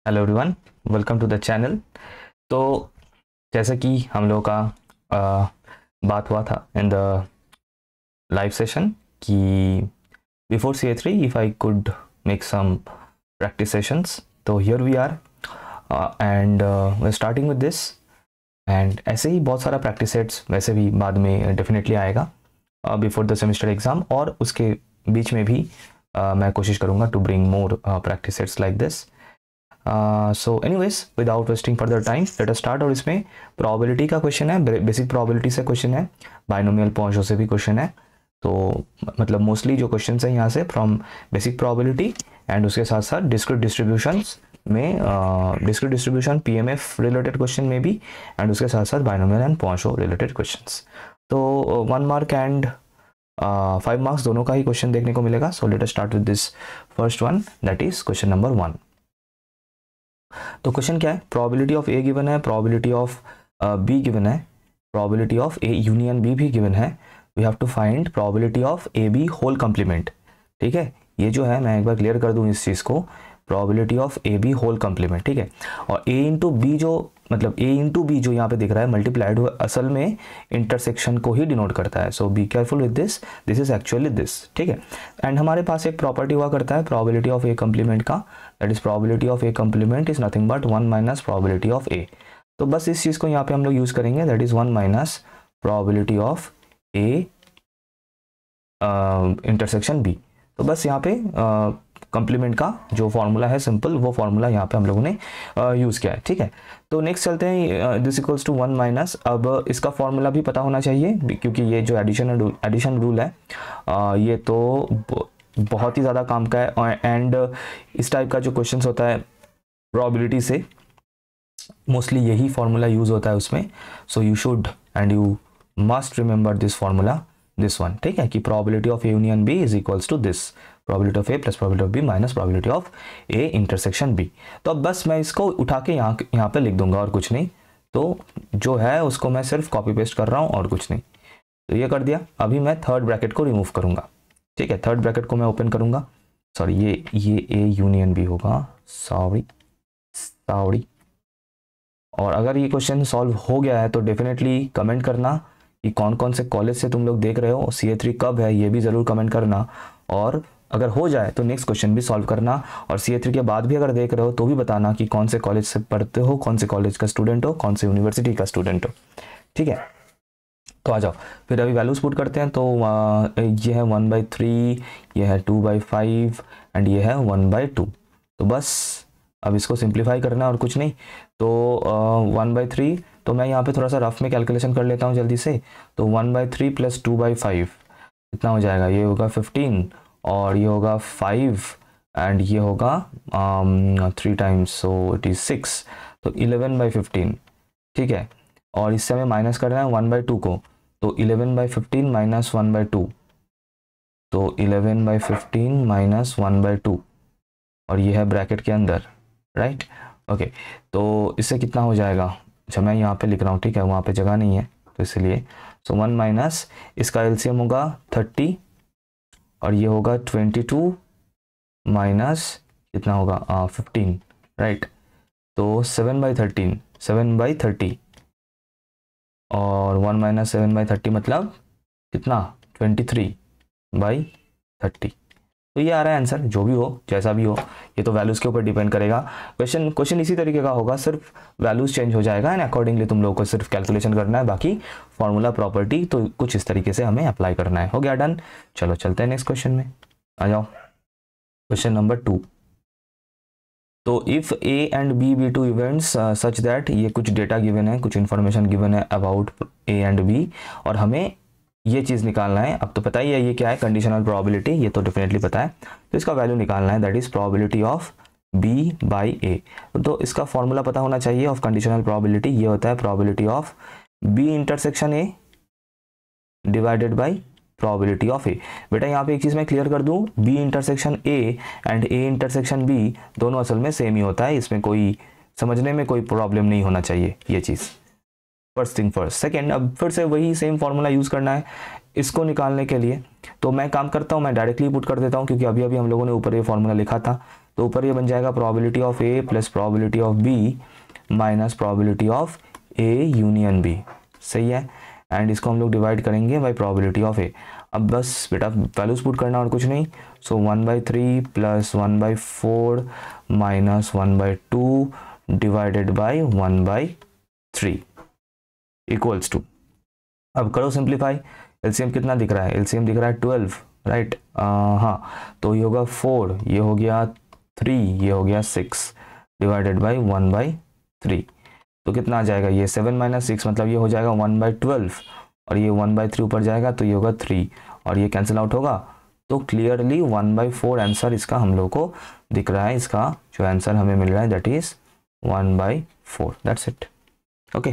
Hello everyone, welcome to the channel. तो जैसे कि हम लोगों का बात हुआ था इन द लाइव सेशन कि before CA3 if I could make some practice sessions, तो here we are and we starting with this. And ऐसे ही बहुत सारा प्रैक्टिस सेट्स वैसे भी बाद में डेफिनेटली आएगा बिफोर द सेमेस्टर एग्ज़ाम, और उसके बीच में भी मैं कोशिश करूँगा to bring more practice sets like this. So anyways, without wasting further time let us start. और इसमें प्रोबेबिलिटी का क्वेश्चन है, बेसिक प्रोबेबिलिटी से क्वेश्चन है, बाइनोमियल पॉइंट्स से भी क्वेश्चन है। तो मतलब मोस्टली जो क्वेश्चन है यहाँ से फ्रॉम बेसिक प्रोबेबिलिटी एंड उसके साथ साथ डिस्क्रीट डिस्ट्रीब्यूशंस में discrete distribution PMF related question में भी, एंड उसके साथ साथ binomial and points related questions. तो 1 मार्क एंड 5 मार्क्स दोनों का ही क्वेश्चन देखने को मिलेगा। So let us start with this first one, that is question number 1। तो क्वेश्चन क्या है, प्रोबेबिलिटी ऑफ ए गिवन है, प्रोबेबिलिटी ऑफ बी गिवन है, probability of A union B भी गिवन है। We have to find probability of A B whole complement. ठीक है, ये जो है मैं एक बार क्लियर कर दूं इस चीज़ को, probability of A B whole complement. ठीक है, और ए इंटू बी जो मतलब ए इंटू बी जो यहाँ पे दिख रहा है मल्टीप्लाइड हुआ, असल में इंटरसेक्शन को ही डिनोट करता है। So be careful with this, this is actually this. ठीक है, एंड हमारे पास एक प्रॉपर्टी हुआ करता है प्रोबेबिलिटी ऑफ ए कंप्लीमेंट का, that is probability of A complement is nothing but 1 minus probability of A. तो बस इस चीज़ को यहाँ पे हम लोग यूज़ करेंगे, that is 1 minus probability of A intersection B. तो बस यहाँ पे कंप्लीमेंट का जो फॉर्मूला है सिंपल, वो फॉर्मूला यहाँ पे हम लोगों ने यूज़ किया है। ठीक है, तो नेक्स्ट चलते हैं, दिस इक्वल्स टू 1 माइनस। अब इसका फॉर्मूला भी पता होना चाहिए क्योंकि ये जो एडिशन रूल है ये तो बहुत ही ज़्यादा काम का है, एंड इस टाइप का जो क्वेश्चंस होता है प्रोबेबिलिटी से मोस्टली यही फॉर्मूला यूज़ होता है उसमें। So you should and you must remember this formula, this one. ठीक है, कि probability of A union B is equals to this, probability of A plus probability of B minus probability of A intersection B. तो अब बस मैं इसको उठा के यहाँ पे लिख दूंगा और कुछ नहीं, तो जो है उसको मैं सिर्फ कॉपी पेस्ट कर रहा हूँ और कुछ नहीं। तो ये कर दिया। अभी मैं थर्ड ब्रैकेट को रिमूव करूंगा। ठीक है, थर्ड ब्रैकेट को मैं ओपन करूंगा, सॉरी ये ए यूनियन बी होगा, सॉरी। और अगर ये क्वेश्चन सॉल्व हो गया है तो डेफिनेटली कमेंट करना कि कौन कौन से कॉलेज से तुम लोग देख रहे हो, CA3 कब है ये भी ज़रूर कमेंट करना। और अगर हो जाए तो नेक्स्ट क्वेश्चन भी सॉल्व करना, और CA3 के बाद भी अगर देख रहे हो तो भी बताना कि कौन से कॉलेज से पढ़ते हो, कौन से कॉलेज का स्टूडेंट हो, कौन से यूनिवर्सिटी का स्टूडेंट हो। ठीक है, तो आ जाओ फिर अभी वैल्यूज पुट करते हैं। तो ये है 1/3, ये है 2/5 एंड ये है 1/2। तो बस अब इसको सिंप्लीफाई करना और कुछ नहीं। तो 1/3, तो मैं यहाँ पे थोड़ा सा रफ में कैलकुलेशन कर लेता हूँ जल्दी से। तो 1/3 प्लस 2/5 कितना हो जाएगा, ये होगा 15 और ये होगा 5 एंड ये होगा 3 टाइम्स, सो इट इज़ 6, तो 11/15। ठीक है, और इससे हमें माइनस करना है 1/2 को, तो 11/15 माइनस 1/2, तो 11/15 माइनस 1/2, और ये है ब्रैकेट के अंदर, राइट। ओके, तो इससे कितना हो जाएगा, अच्छा मैं यहाँ पे लिख रहा हूँ, ठीक है, वहाँ पे जगह नहीं है तो इसलिए। सो 1 माइनस इसका LCM होगा 30 और ये होगा 22 माइनस कितना होगा 15, राइट। तो 7/30 और 1 माइनस 7/30 मतलब कितना 23/30। तो ये आ रहा है आंसर, जो भी हो जैसा भी हो, ये तो वैल्यूज़ के ऊपर डिपेंड करेगा। क्वेश्चन इसी तरीके का होगा, सिर्फ वैल्यूज़ चेंज हो जाएगा एंड अकॉर्डिंगली तुम लोगों को सिर्फ कैलकुलेशन करना है, बाकी फॉर्मूला प्रॉपर्टी तो कुछ इस तरीके से हमें अप्लाई करना है। हो गया, डन। चलो चलते हैं नेक्स्ट क्वेश्चन में, आ जाओ। Question number 2। तो if A and B be two events such that, ये कुछ डेटा गिवन है, कुछ इन्फॉर्मेशन गिवन है अबाउट ए एंड बी, और हमें ये चीज़ निकालना है। अब तो पता ही है ये क्या है, कंडीशनल प्रोबेबिलिटी, ये तो डेफिनेटली पता है। तो इसका वैल्यू निकालना है, that is probability of B by A. तो इसका फॉर्मूला पता होना चाहिए ऑफ कंडीशनल प्रोबेबिलिटी, ये होता है probability of B intersection A divided by probability of A. बेटा यहाँ पे एक चीज़ मैं क्लियर कर दूँ, B intersection A and A intersection B दोनों असल में सेम ही होता है, इसमें कोई समझने में कोई प्रॉब्लम नहीं होना चाहिए ये चीज़। First thing first. सेकेंड, अब फिर से वही सेम फार्मूला यूज़ करना है इसको निकालने के लिए। तो मैं काम करता हूँ, मैं डायरेक्टली पुट कर देता हूँ क्योंकि अभी अभी हम लोगों ने ऊपर ये फार्मूला लिखा था। तो ऊपर ये बन जाएगा probability of A plus probability of B minus probability of A union B, सही है। एंड इसको हम लोग डिवाइड करेंगे बाय प्रोबेबिलिटी ऑफ ए। अब बस बेटा वैल्यूज पुट करना और कुछ नहीं। सो 1/3 plus 1/4 minus 1/2 divided by 1/3 equals to, अब करो सिंप्लीफाई। एलसीएम कितना दिख रहा है, एलसीएम दिख रहा है 12, राइट। हाँ, तो ये होगा 4, ये हो गया 3, ये हो गया 6 डिवाइडेड बाय 1/3, तो कितना आ जाएगा, ये 7 - 6 मतलब ये हो जाएगा 1/12, और ये 1/3 ऊपर जाएगा तो ये होगा 3, और ये कैंसिल आउट होगा। तो क्लियरली 1/4 आंसर इसका हम लोग को दिख रहा है। इसका जो आंसर हमें मिल रहा है that is 1/4, that's it. Okay,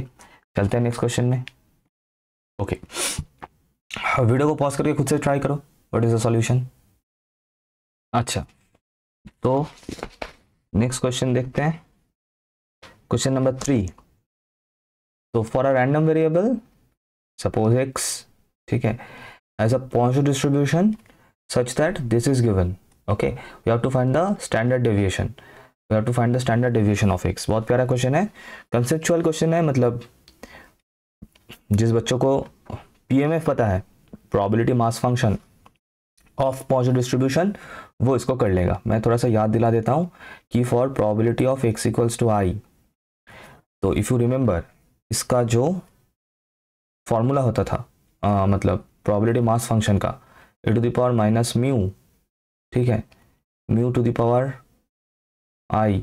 चलते हैं नेक्स्ट क्वेश्चन में। ओके, वीडियो को पॉज करके खुद से ट्राई करो व्हाट इज द सॉल्यूशन। अच्छा, तो नेक्स्ट क्वेश्चन देखते हैं, क्वेश्चन नंबर 3। तो for a random variable suppose x, ठीक है, as a positive distribution such that this is given, okay, we have to find the standard deviation, we have to find the standard deviation of x। बहुत प्यारा question है, conceptual question है, मतलब जिस बच्चों को PMF पता है, probability mass function of positive distribution, वो इसको कर लेगा। मैं थोड़ा सा याद दिला देता हूँ कि for probability of x equals to i, तो इफ़ यू रिमेंबर इसका जो फॉर्मूला होता था, मतलब प्रोबेबिलिटी मास फंक्शन का e to the power minus mu, ठीक है, mu to the power i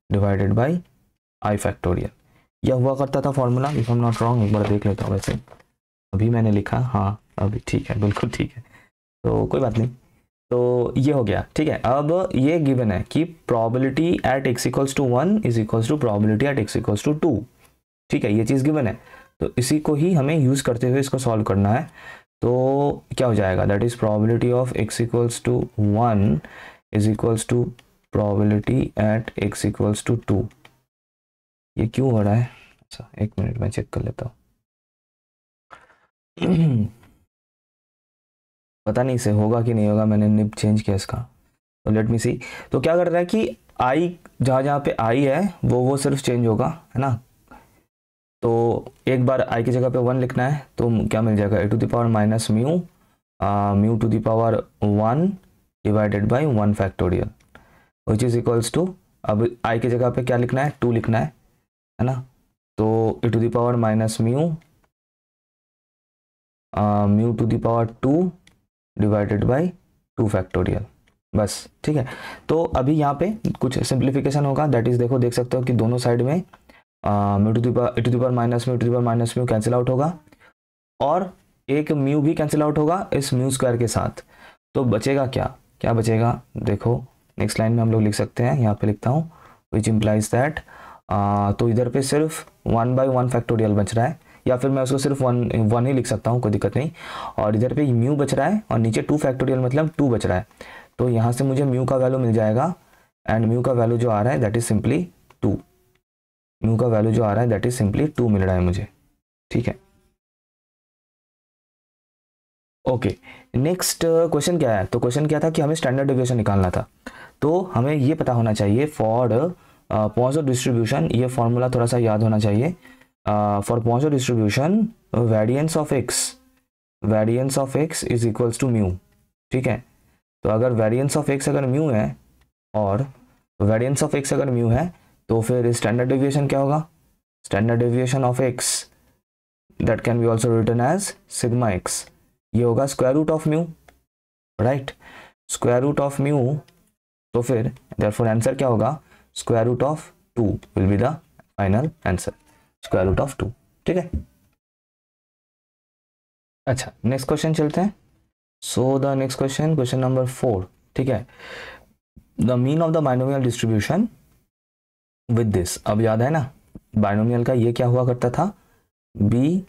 divided by i factorial, यह हुआ करता था formula. If I am not wrong, एक बार देख लेता हूँ, वैसे अभी मैंने लिखा, हाँ अभी ठीक है, बिल्कुल ठीक है, तो कोई बात नहीं। तो ये हो गया, ठीक है। अब ये गिवन है कि probability at x equals to 1 is equals to probability at x equals to 2, ठीक है, ये चीज़ गिवन है, तो इसी को ही हमें यूज़ करते हुए इसको सॉल्व करना है। तो क्या हो जाएगा, that is probability of x equals to 1 is equals to probability at x equals to 2। ये क्यों हो रहा है, अच्छा एक मिनट मैं चेक कर लेता हूँ। पता नहीं इसे होगा कि नहीं होगा, मैंने निब चेंज किया इसका, तो लेट मी सी। तो क्या कर रहा है कि आई जहाँ जहाँ पे आई है वो सिर्फ चेंज होगा, है ना। तो एक बार आई की जगह पे 1 लिखना है, तो क्या मिल जाएगा, e to the power minus mu, mu to the power 1 divided by 1 factorial which is equals to, अब आई की जगह पे क्या लिखना है, 2 लिखना है ना। तो e to the power minus mu, mu to the power 2 divided by 2 factorial, बस, ठीक है। तो अभी यहाँ पे कुछ सिंप्लीफिकेशन होगा, दैट इज देखो, देख सकते हो कि दोनों साइड में mu to the power minus mu cancel out होगा, और एक म्यू भी कैंसिल आउट होगा इस म्यू स्क्वायर के साथ। तो बचेगा क्या बचेगा, देखो नेक्स्ट लाइन में हम लोग लिख सकते हैं, यहाँ पे लिखता हूँ विच इम्प्लाइज दैट, तो इधर पे सिर्फ 1/1 फैक्टोरियल बच रहा है, या फिर मैं उसको सिर्फ 1 ही लिख सकता हूँ, कोई दिक्कत नहीं। और इधर पे म्यू बच रहा है और नीचे 2 फैक्टोरियल मतलब 2 बच रहा है, तो यहाँ से मुझे म्यू का वैल्यू मिल जाएगा, एंड म्यू का वैल्यू जो आ रहा है दैट इज सिंपली 2, म्यू का वैल्यू जो आ रहा है दैट इज सिंपली 2 मिल रहा है मुझे, ठीक है। ओके, नेक्स्ट क्वेश्चन क्या है, तो क्वेश्चन क्या था कि हमें स्टैंडर्ड डेविएशन निकालना था। तो हमें ये पता होना चाहिए फॉर पॉजिटिव डिस्ट्रीब्यूशन, ये फॉर्मूला थोड़ा सा याद होना चाहिए। For positive distribution variance of x is equals to mu, ठीक है। तो अगर वेरिएंस ऑफ x अगर म्यू है, और वेरिएंस ऑफ x अगर म्यू है, तो फिर स्टैंडर्ड डेविएशन क्या होगा, standard deviation of x that can be also written as sigma x, ये होगा square root of mu, right, square root of mu. तो फिर देयरफॉर आंसर क्या होगा, square root of 2 will be the final answer, square root of 2, ठीक है। अच्छा, next question चलते हैं। So the next question number 4, ठीक है, the mean of the binomial distribution with this. अब याद है ना, बाइनोमियल का ये क्या हुआ करता था, b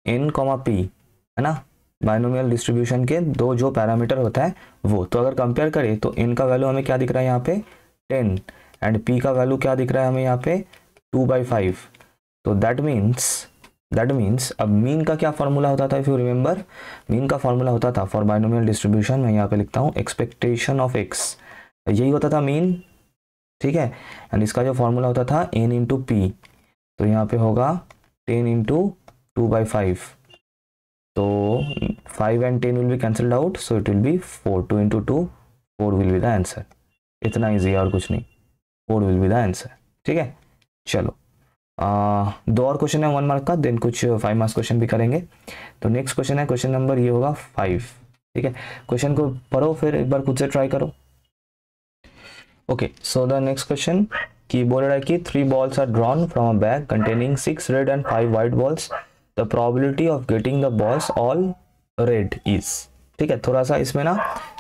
n, p, है ना, बाइनोमियल डिस्ट्रीब्यूशन के दो जो पैरामीटर होता है वो। तो अगर कंपेयर करें तो n का वैल्यू हमें क्या दिख रहा है यहाँ पे 10, एंड p का वैल्यू क्या दिख रहा है हमें यहाँ पे 2/5। तो दैट मीन्स अब मीन का क्या फॉर्मूला होता था, इफ यू रिमेंबर, मीन का फॉर्मूला होता था फॉर बाइनोमियल डिस्ट्रीब्यूशन, मैं यहाँ पे लिखता हूँ एक्सपेक्टेशन ऑफ x, यही होता था मीन, ठीक है। एंड इसका जो फॉर्मूला होता था n इंटू पी, तो यहाँ पे होगा 10 इंटू 2/5, तो 5 and 10 will be cancelled out, so it will be 4, 2 into 2, 4 will be the answer। इतना ईजी है और कुछ नहीं, 4 will be the answer। ठीक है, चलो दो और क्वेश्चन है 1 मार्क का, देन कुछ 5 मार्क्स क्वेश्चन भी करेंगे। तो नेक्स्ट क्वेश्चन है क्वेश्चन नंबर ये होगा 5। ठीक है, क्वेश्चन को पढ़ो फिर एक बार खुद से ट्राई करो। Okay, so the next question की बोल रहा है कि 3 balls are drawn from a bag containing 6 red and 5 white balls, the probability of getting the balls all red is। ठीक है, थोड़ा सा इसमें ना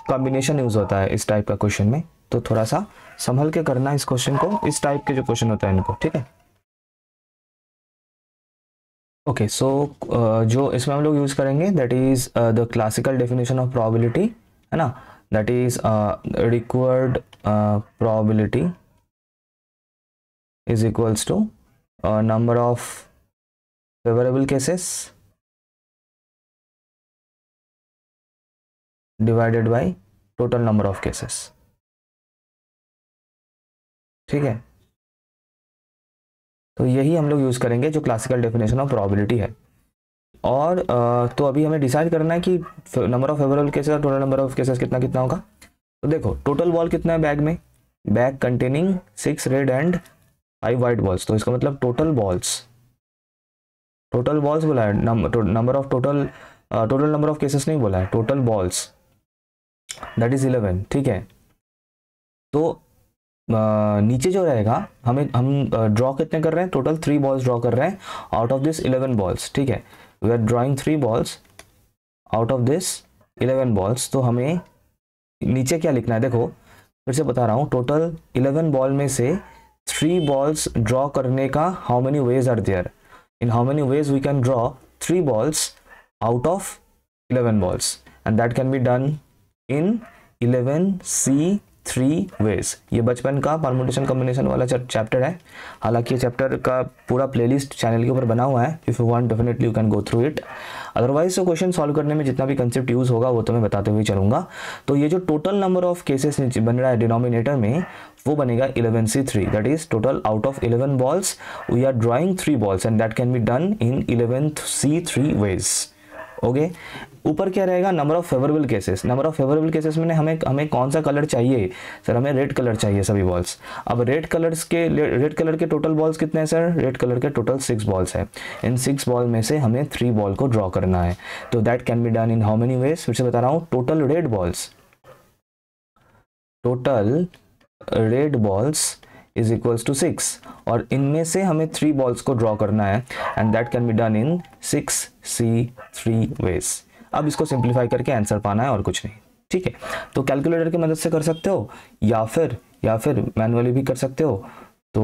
कॉम्बिनेशन यूज होता है इस टाइप का क्वेश्चन में, तो थोड़ा सा संभल के करना इस क्वेश्चन को, इस टाइप के जो क्वेश्चन होता है इनको। ठीक है, ओके, सो जो इसमें हम लोग यूज करेंगे that is the classical definition of probability, है ना, that is required probability is equals to number of favorable cases divided by total number of cases। ठीक है, तो यही हम लोग यूज करेंगे जो क्लासिकल डेफिनेशन ऑफ प्रोबेबिलिटी है। और तो अभी हमें डिसाइड करना है कि नंबर ऑफ फेवरेबल केसेस और टोटल नंबर ऑफ केसेस कितना कितना होगा। तो देखो टोटल बॉल कितना है बैग में, bag containing 6 red and 5 white balls, तो इसका मतलब टोटल बॉल्स बोला है, number of total number of cases नहीं बोला है, टोटल बॉल्स दैट इज 11। ठीक है, तो नीचे जो रहेगा हम ड्रॉ कितने कर रहे हैं, टोटल 3 बॉल्स ड्रॉ कर रहे हैं आउट ऑफ दिस 11 बॉल्स। ठीक है, we are drawing 3 balls out of this 11 balls, तो हमें नीचे क्या लिखना है, देखो फिर से बता रहा हूँ, टोटल 11 बॉल में से 3 balls ड्रॉ करने का how many ways are there, in how many ways we can draw 3 balls out of 11 balls, and that can be done in 11C3 ways। ये बचपन का परमुटेशन कॉम्बिनेशन वाला चैप्टर है, हालांकि ये चैप्टर का पूरा प्लेलिस्ट चैनल के ऊपर बना हुआ है, if you want definitely you can go through it. Otherwise तो क्वेश्चन सॉल्व करने में जितना भी कंसेप्ट यूज होगा वो तो मैं बताते हुए चलूंगा। तो ये जो टोटल नंबर ऑफ केसेस बन रहा है डिनोमिनेटर में, वो बनेगा 11C3, that is total out of 11 balls we are drawing 3 balls and that can be done in 11C3 ways। Okay, ऊपर क्या रहेगा, number of favourable cases. Number of favourable cases में हमें कौन सा कलर चाहिए सर, हमें रेड कलर चाहिए सभी बॉल्स। अब रेड कलर के टोटल बॉल्स कितने हैं सर, रेड कलर के टोटल 6 बॉल्स है, इन 6 बॉल में से हमें 3 बॉल को ड्रॉ करना है, तो that can be done in how many ways, फिर से बता रहा हूँ, total red balls is equals to 6, और इनमें से हमें 3 बॉल्स को ड्रॉ करना है, and that can be done in 6C3 ways. अब इसको सिंप्लीफाई करके आंसर पाना है और कुछ नहीं। ठीक है, तो कैलकुलेटर की मदद से कर सकते हो या फिर मैनुअली भी कर सकते हो, तो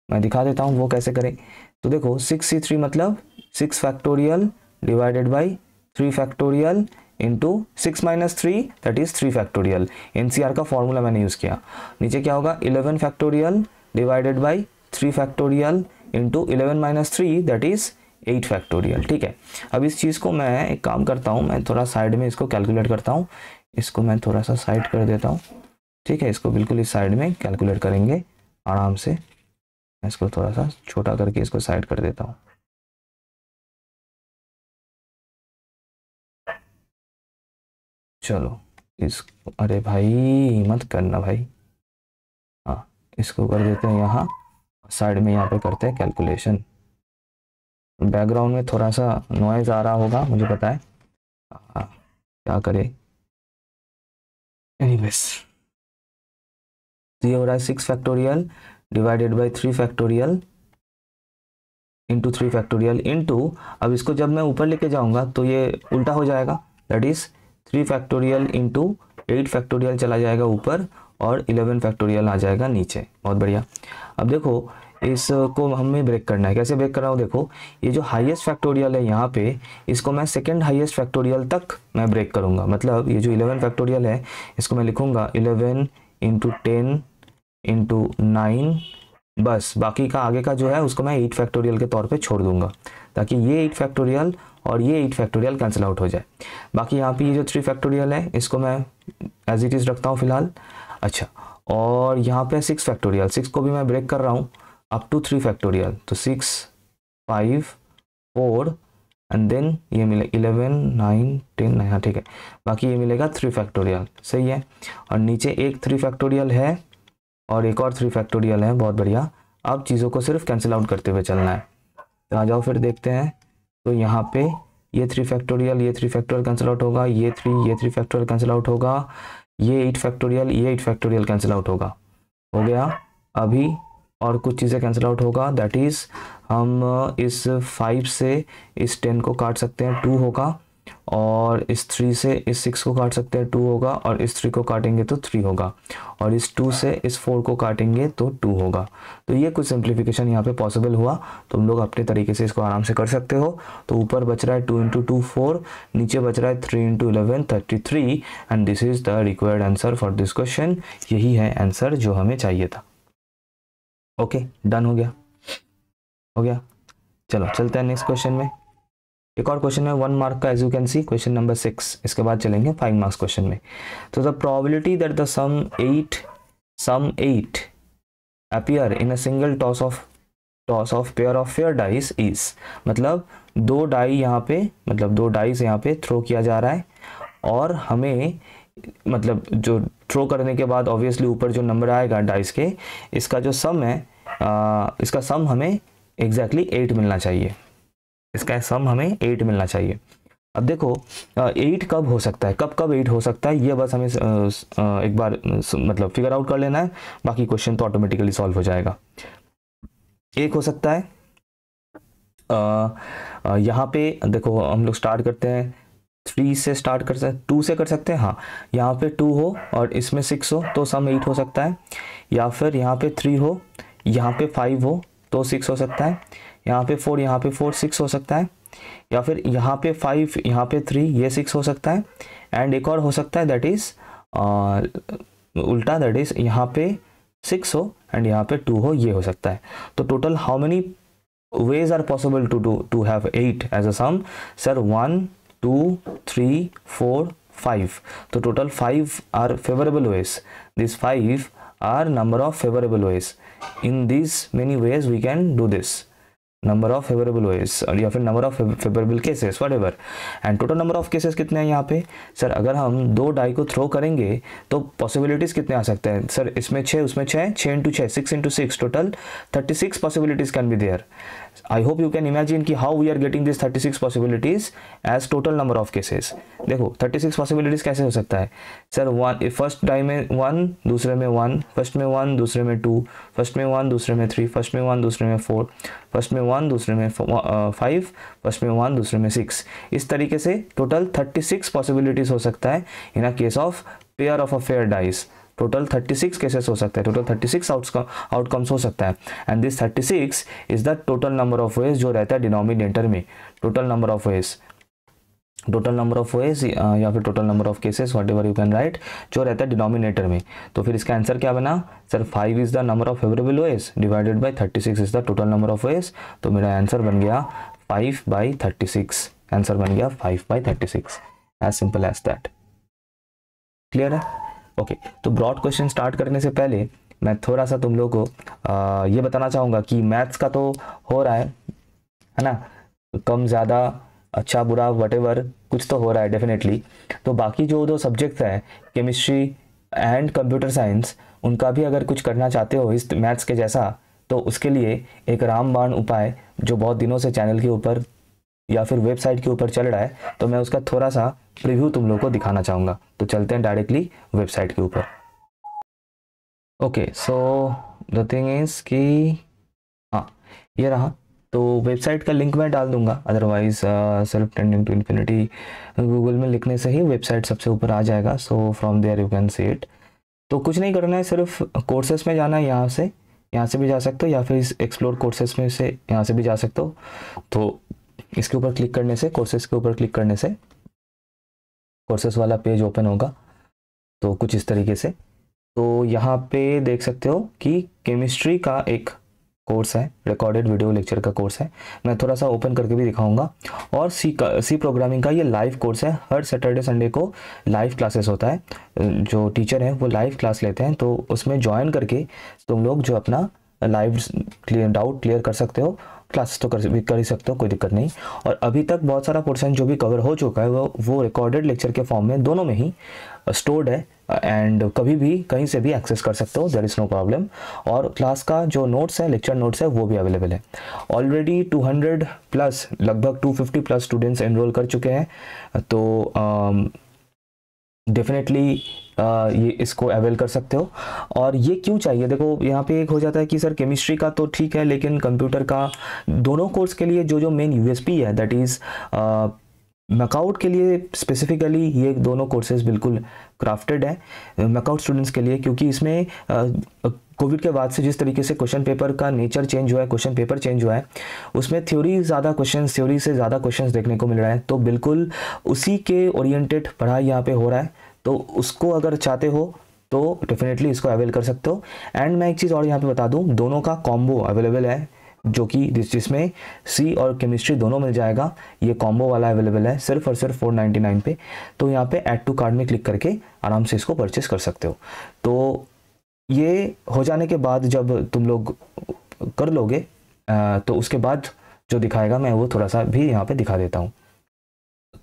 मैं दिखा देता हूँ वो कैसे करें। तो देखो 6C3 मतलब 6 factorial divided by 3 factorial into 6 minus 3 that is 3 factorial. NCR का फॉर्मूला मैंने यूज़ किया। नीचे क्या होगा, 11 factorial divided by 3 factorial into 11 minus 3 that is 8 factorial. ठीक है, अब इस चीज़ को मैं एक काम करता हूँ, मैं थोड़ा साइड में इसको कैलकुलेट करता हूँ, इसको मैं थोड़ा सा साइड कर देता हूँ। ठीक है, इसको बिल्कुल इस साइड में कैलकुलेट करेंगे आराम से, मैं इसको थोड़ा सा छोटा करके इसको साइड कर देता हूँ। चलो इसको, अरे भाई मत करना भाई, हाँ इसको कर देते हैं यहाँ साइड में, यहाँ पे करते हैं कैलकुलेशन। बैकग्राउंड में थोड़ा सा नॉइज आ रहा होगा मुझे पता है, क्या करें। एनीवेज, ये हो रहा है 6 factorial divided by 3 factorial into 3 factorial into, अब इसको जब मैं ऊपर लेके जाऊंगा तो ये उल्टा हो जाएगा, that is 3 factorial into 8 factorial चला जाएगा ऊपर और 11 फैक्टोरियल आ जाएगा नीचे। बहुत बढ़िया। अब देखो इसको हमें ब्रेक करना है, कैसे ब्रेक कर रहा हूँ, देखो ये जो हाईएस्ट फैक्टोरियल है यहाँ पे, इसको मैं सेकंड हाईएस्ट फैक्टोरियल तक मैं ब्रेक करूँगा। मतलब ये जो 11 फैक्टोरियल है इसको मैं लिखूँगा 11 इंटू 10 इंटू 9, बस बाकी का आगे का जो है उसको मैं 8 फैक्टोरियल के तौर पे छोड़ दूंगा, ताकि ये 8 फैक्टोरियल और ये 8 फैक्टोरियल कैंसिल आउट हो जाए। बाकी यहाँ पे ये जो 3 फैक्टोरियल है इसको मैं एज इट इज़ रखता हूँ फिलहाल। अच्छा, और यहाँ पे 6 फैक्टोरियल, 6 को भी मैं ब्रेक कर रहा हूँ अप टू 3 फैक्टोरियल, तो 6 5 4 एंड देन ये मिले 11 9 10, हाँ ठीक है, बाकी ये मिलेगा 3 फैक्टोरियल, सही है। और नीचे एक 3 फैक्टोरियल है और एक और 3 फैक्टोरियल है, बहुत बढ़िया। अब चीज़ों को सिर्फ कैंसिल आउट करते हुए चलना है, तो आ जाओ फिर देखते हैं। तो यहाँ पे ये 3 फैक्टोरियल, ये 3 फैक्टोरियल कैंसिल आउट होगा, ये 3 फैक्टोरियल कैंसिल आउट होगा, ये 8 फैक्टोरियल, ये 8 फैक्टोरियल कैंसिल आउट होगा, हो गया। अभी और कुछ चीज़ें कैंसिल आउट होगा, दैट इज़ हम इस 5 से इस 10 को काट सकते हैं, 2 होगा, और इस 3 से इस 6 को काट सकते हैं, 2 होगा, और इस 3 को काटेंगे तो 3 होगा, और इस 2 से इस 4 को काटेंगे तो 2 होगा। तो ये कुछ सिंप्लीफिकेशन यहाँ पे पॉसिबल हुआ, तुम लोग अपने तरीके से इसको आराम से कर सकते हो। तो ऊपर बच रहा है 2 × 2 4, नीचे बच रहा है 3 × 11 33, and this is the required answer for this question. यही है आंसर जो हमें चाहिए था। ओके, डन हो गया, हो गया। चलो चलते हैं नेक्स्ट क्वेश्चन में। एक और क्वेश्चन है 1 मार्क का, as you can see, question number 6। इसके बाद चलेंगे 5 मार्क्स क्वेश्चन में। तो the probability that the sum 8 appear in a single toss of pair of fair dice is, मतलब 2 डाई यहाँ पे, मतलब 2 डाइस यहाँ पे थ्रो किया जा रहा है, और हमें मतलब जो थ्रो करने के बाद ऑब्वियसली ऊपर जो नंबर आएगा डाइस के, इसका जो सम है, इसका सम हमें एग्जैक्टली 8 मिलना चाहिए, इसका सम हमें 8 मिलना चाहिए। अब देखो 8 कब हो सकता है, कब 8 हो सकता है, ये बस हमें एक बार मतलब फिगर आउट कर लेना है, बाकी क्वेश्चन तो ऑटोमेटिकली सॉल्व हो जाएगा। एक हो सकता है यहाँ पे देखो, हम लोग स्टार्ट करते हैं 3 से, स्टार्ट कर सकते हैं 2 से कर सकते हैं, हाँ, यहाँ पे 2 हो और इसमें 6 हो तो सम 8 हो सकता है, या फिर यहाँ पे 3 हो, यहाँ पे 5 हो तो 6 हो सकता है, यहाँ पे 4, यहाँ पे 4 6 हो सकता है, या फिर यहाँ पे 5, यहाँ पे 3, ये 6 हो सकता है। एंड एक और हो सकता है दैट इज उल्टा, दैट इज यहाँ पे 6 हो एंड यहाँ पे 2 हो, ये हो सकता है। तो total how many ways are possible to have 8 as a sum? Sir, 1 2 3 4 5, so total 5 are favorable ways. These 5 are number of favorable ways. In these many ways we can do this, number of favourable ways, या फिर number of favourable cases, whatever. And total number of cases कितने हैं यहाँ पे? Sir अगर हम 2 die को throw करेंगे तो पॉसिबिलिटीज कितने आ सकते हैं? सर इसमें 6, उसमें 6, 6 × 6, 6 × 6, total 36 possibilities can be there. I hope you can imagine कि how we are getting this 36 possibilities as total number of cases. देखो 36 पॉसिबिलिटीज कैसे हो सकता है? सर 1, फर्स्ट डाई में 1, दूसरे में 1, फर्स्ट में 1, दूसरे में 2, फर्स्ट में 1, दूसरे में 3, फर्स्ट में 1, दूसरे में 4, फर्स्ट में 1, दूसरे में 5, फर्स्ट में 1, दूसरे में 6। इस तरीके से टोटल 36 पॉसिबिलिटीज हो सकता है in a case of pair of a fair dice. Total 36 cases हो सकता है, टोटल 36 आउटकम्स हो सकता है। And this 36 is the total number of ways जो रहता है डिनोमिनेटर में। Total number of ways, total number of ways या फिर total number of cases, whatever you can write, जो रहता है डिनोमिनेटर में। तो फिर इसका आंसर क्या बना? Sir 5 is the number of favourable ways divided by 36 is the total number of ways. तो मेरा आंसर बन गया 5/36, आंसर बन गया 5/36, as simple as that. Clear है? ओके, तो ब्रॉड क्वेश्चन स्टार्ट करने से पहले मैं थोड़ा सा तुम लोगों को ये बताना चाहूँगा कि मैथ्स का तो हो रहा है ना, कम ज़्यादा, अच्छा बुरा वटेवर कुछ तो हो रहा है डेफिनेटली। तो बाकी जो 2 सब्जेक्ट्स हैं, केमिस्ट्री एंड कंप्यूटर साइंस, उनका भी अगर कुछ करना चाहते हो इस मैथ्स के जैसा, तो उसके लिए एक रामबाण उपाय जो बहुत दिनों से चैनल के ऊपर या फिर वेबसाइट के ऊपर चल रहा है, तो मैं उसका थोड़ा सा प्रीव्यू तुम लोग को दिखाना चाहूँगा। तो चलते हैं डायरेक्टली वेबसाइट के ऊपर। Okay, so the thing is कि हाँ ये रहा, तो वेबसाइट का लिंक मैं डाल दूंगा, otherwise self tending to infinity Google में लिखने से ही वेबसाइट सबसे ऊपर आ जाएगा। So from there you can see it. तो कुछ नहीं करना है, सिर्फ कोर्सेस में जाना है, यहाँ से भी जा सकते हो, या फिर इस एक्सप्लोर कोर्सेस में से यहाँ से भी जा सकते हो। तो इसके ऊपर क्लिक करने से, कोर्सेस के ऊपर क्लिक करने से कोर्सेस वाला पेज ओपन होगा, तो कुछ इस तरीके से। तो यहाँ पे देख सकते हो कि केमिस्ट्री का एक कोर्स है, रिकॉर्डेड वीडियो लेक्चर का कोर्स है। मैं थोड़ा सा ओपन करके भी दिखाऊंगा। और सी प्रोग्रामिंग का ये लाइव कोर्स है। हर सैटरडे संडे को लाइव क्लासेस होता है, जो टीचर हैं वो लाइव क्लास लेते हैं, तो उसमें ज्वाइन करके तुम लोग जो अपना लाइव डाउट क्लियर कर सकते हो। क्लासेस तो कर ही सकते हो, कोई दिक्कत नहीं। और अभी तक बहुत सारा पोर्शन जो भी कवर हो चुका है वो रिकॉर्डेड लेक्चर के फॉर्म में दोनों में ही स्टोर्ड है, एंड कभी भी कहीं से भी एक्सेस कर सकते हो, देयर इज़ नो प्रॉब्लम। और क्लास का जो नोट्स है, लेक्चर नोट्स है, वो भी अवेलेबल है। ऑलरेडी 200 प्लस, लगभग 250 प्लस स्टूडेंट्स एनरोल कर चुके हैं, तो डेफिनेटली ये इसको अवेल कर सकते हो। और ये क्यों चाहिए, देखो यहाँ पे एक हो जाता है कि सर केमिस्ट्री का तो ठीक है, लेकिन कंप्यूटर का, दोनों कोर्स के लिए जो मेन यूएसपी है, दैट इज़ मैकआउट के लिए स्पेसिफिकली ये दोनों कोर्सेज बिल्कुल क्राफ्टेड है मैकआउट स्टूडेंट्स के लिए, क्योंकि इसमें कोविड के बाद से जिस तरीके से क्वेश्चन पेपर का नेचर चेंज हुआ है, क्वेश्चन पेपर चेंज हुआ है, उसमें थ्योरी से ज़्यादा क्वेश्चंस देखने को मिल रहा है। तो बिल्कुल उसी के ओरिएंटेड पढ़ाई यहाँ पे हो रहा है, तो उसको अगर चाहते हो तो डेफिनेटली इसको अवेल कर सकते हो। एंड मैं एक चीज़ और यहाँ पे बता दूँ, दोनों का कॉम्बो अवेलेबल है, जो कि जिसमें सी और केमिस्ट्री दोनों मिल जाएगा। ये कॉम्बो वाला अवेलेबल है सिर्फ और सिर्फ 499 पे। तो यहाँ पे ऐड टू कार्ट में क्लिक करके आराम से इसको परचेस कर सकते हो। तो ये हो जाने के बाद जब तुम लोग कर लोगे तो उसके बाद जो दिखाएगा मैं वो थोड़ा सा भी यहाँ पे दिखा देता हूँ।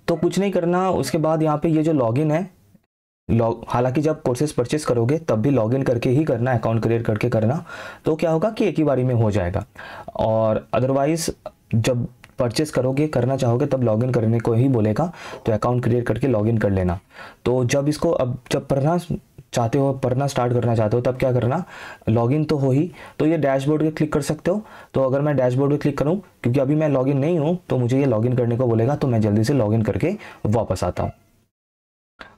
तो कुछ नहीं करना, उसके बाद यहाँ पे ये जो लॉगिन है, हालांकि जब कोर्सेज परचेस करोगे तब भी लॉगिन करके ही करना, अकाउंट क्रिएट करके करना, तो क्या होगा कि एक ही बारी में हो जाएगा। और अदरवाइज जब परचेस करोगे, करना चाहोगे, तब लॉगिन करने को ही बोलेगा, तो अकाउंट क्रिएट करके लॉगिन कर लेना। तो जब इसको अब जब पढ़ना स्टार्ट करना चाहते हो, तब क्या करना, लॉगिन तो हो ही, तो ये डैशबोर्ड पे क्लिक कर सकते हो। तो अगर मैं डैशबोर्ड पे क्लिक करूं, क्योंकि अभी मैं लॉगिन नहीं हूं, तो मुझे ये लॉगिन करने को बोलेगा, तो मैं जल्दी से लॉगिन करके वापस आता हूं।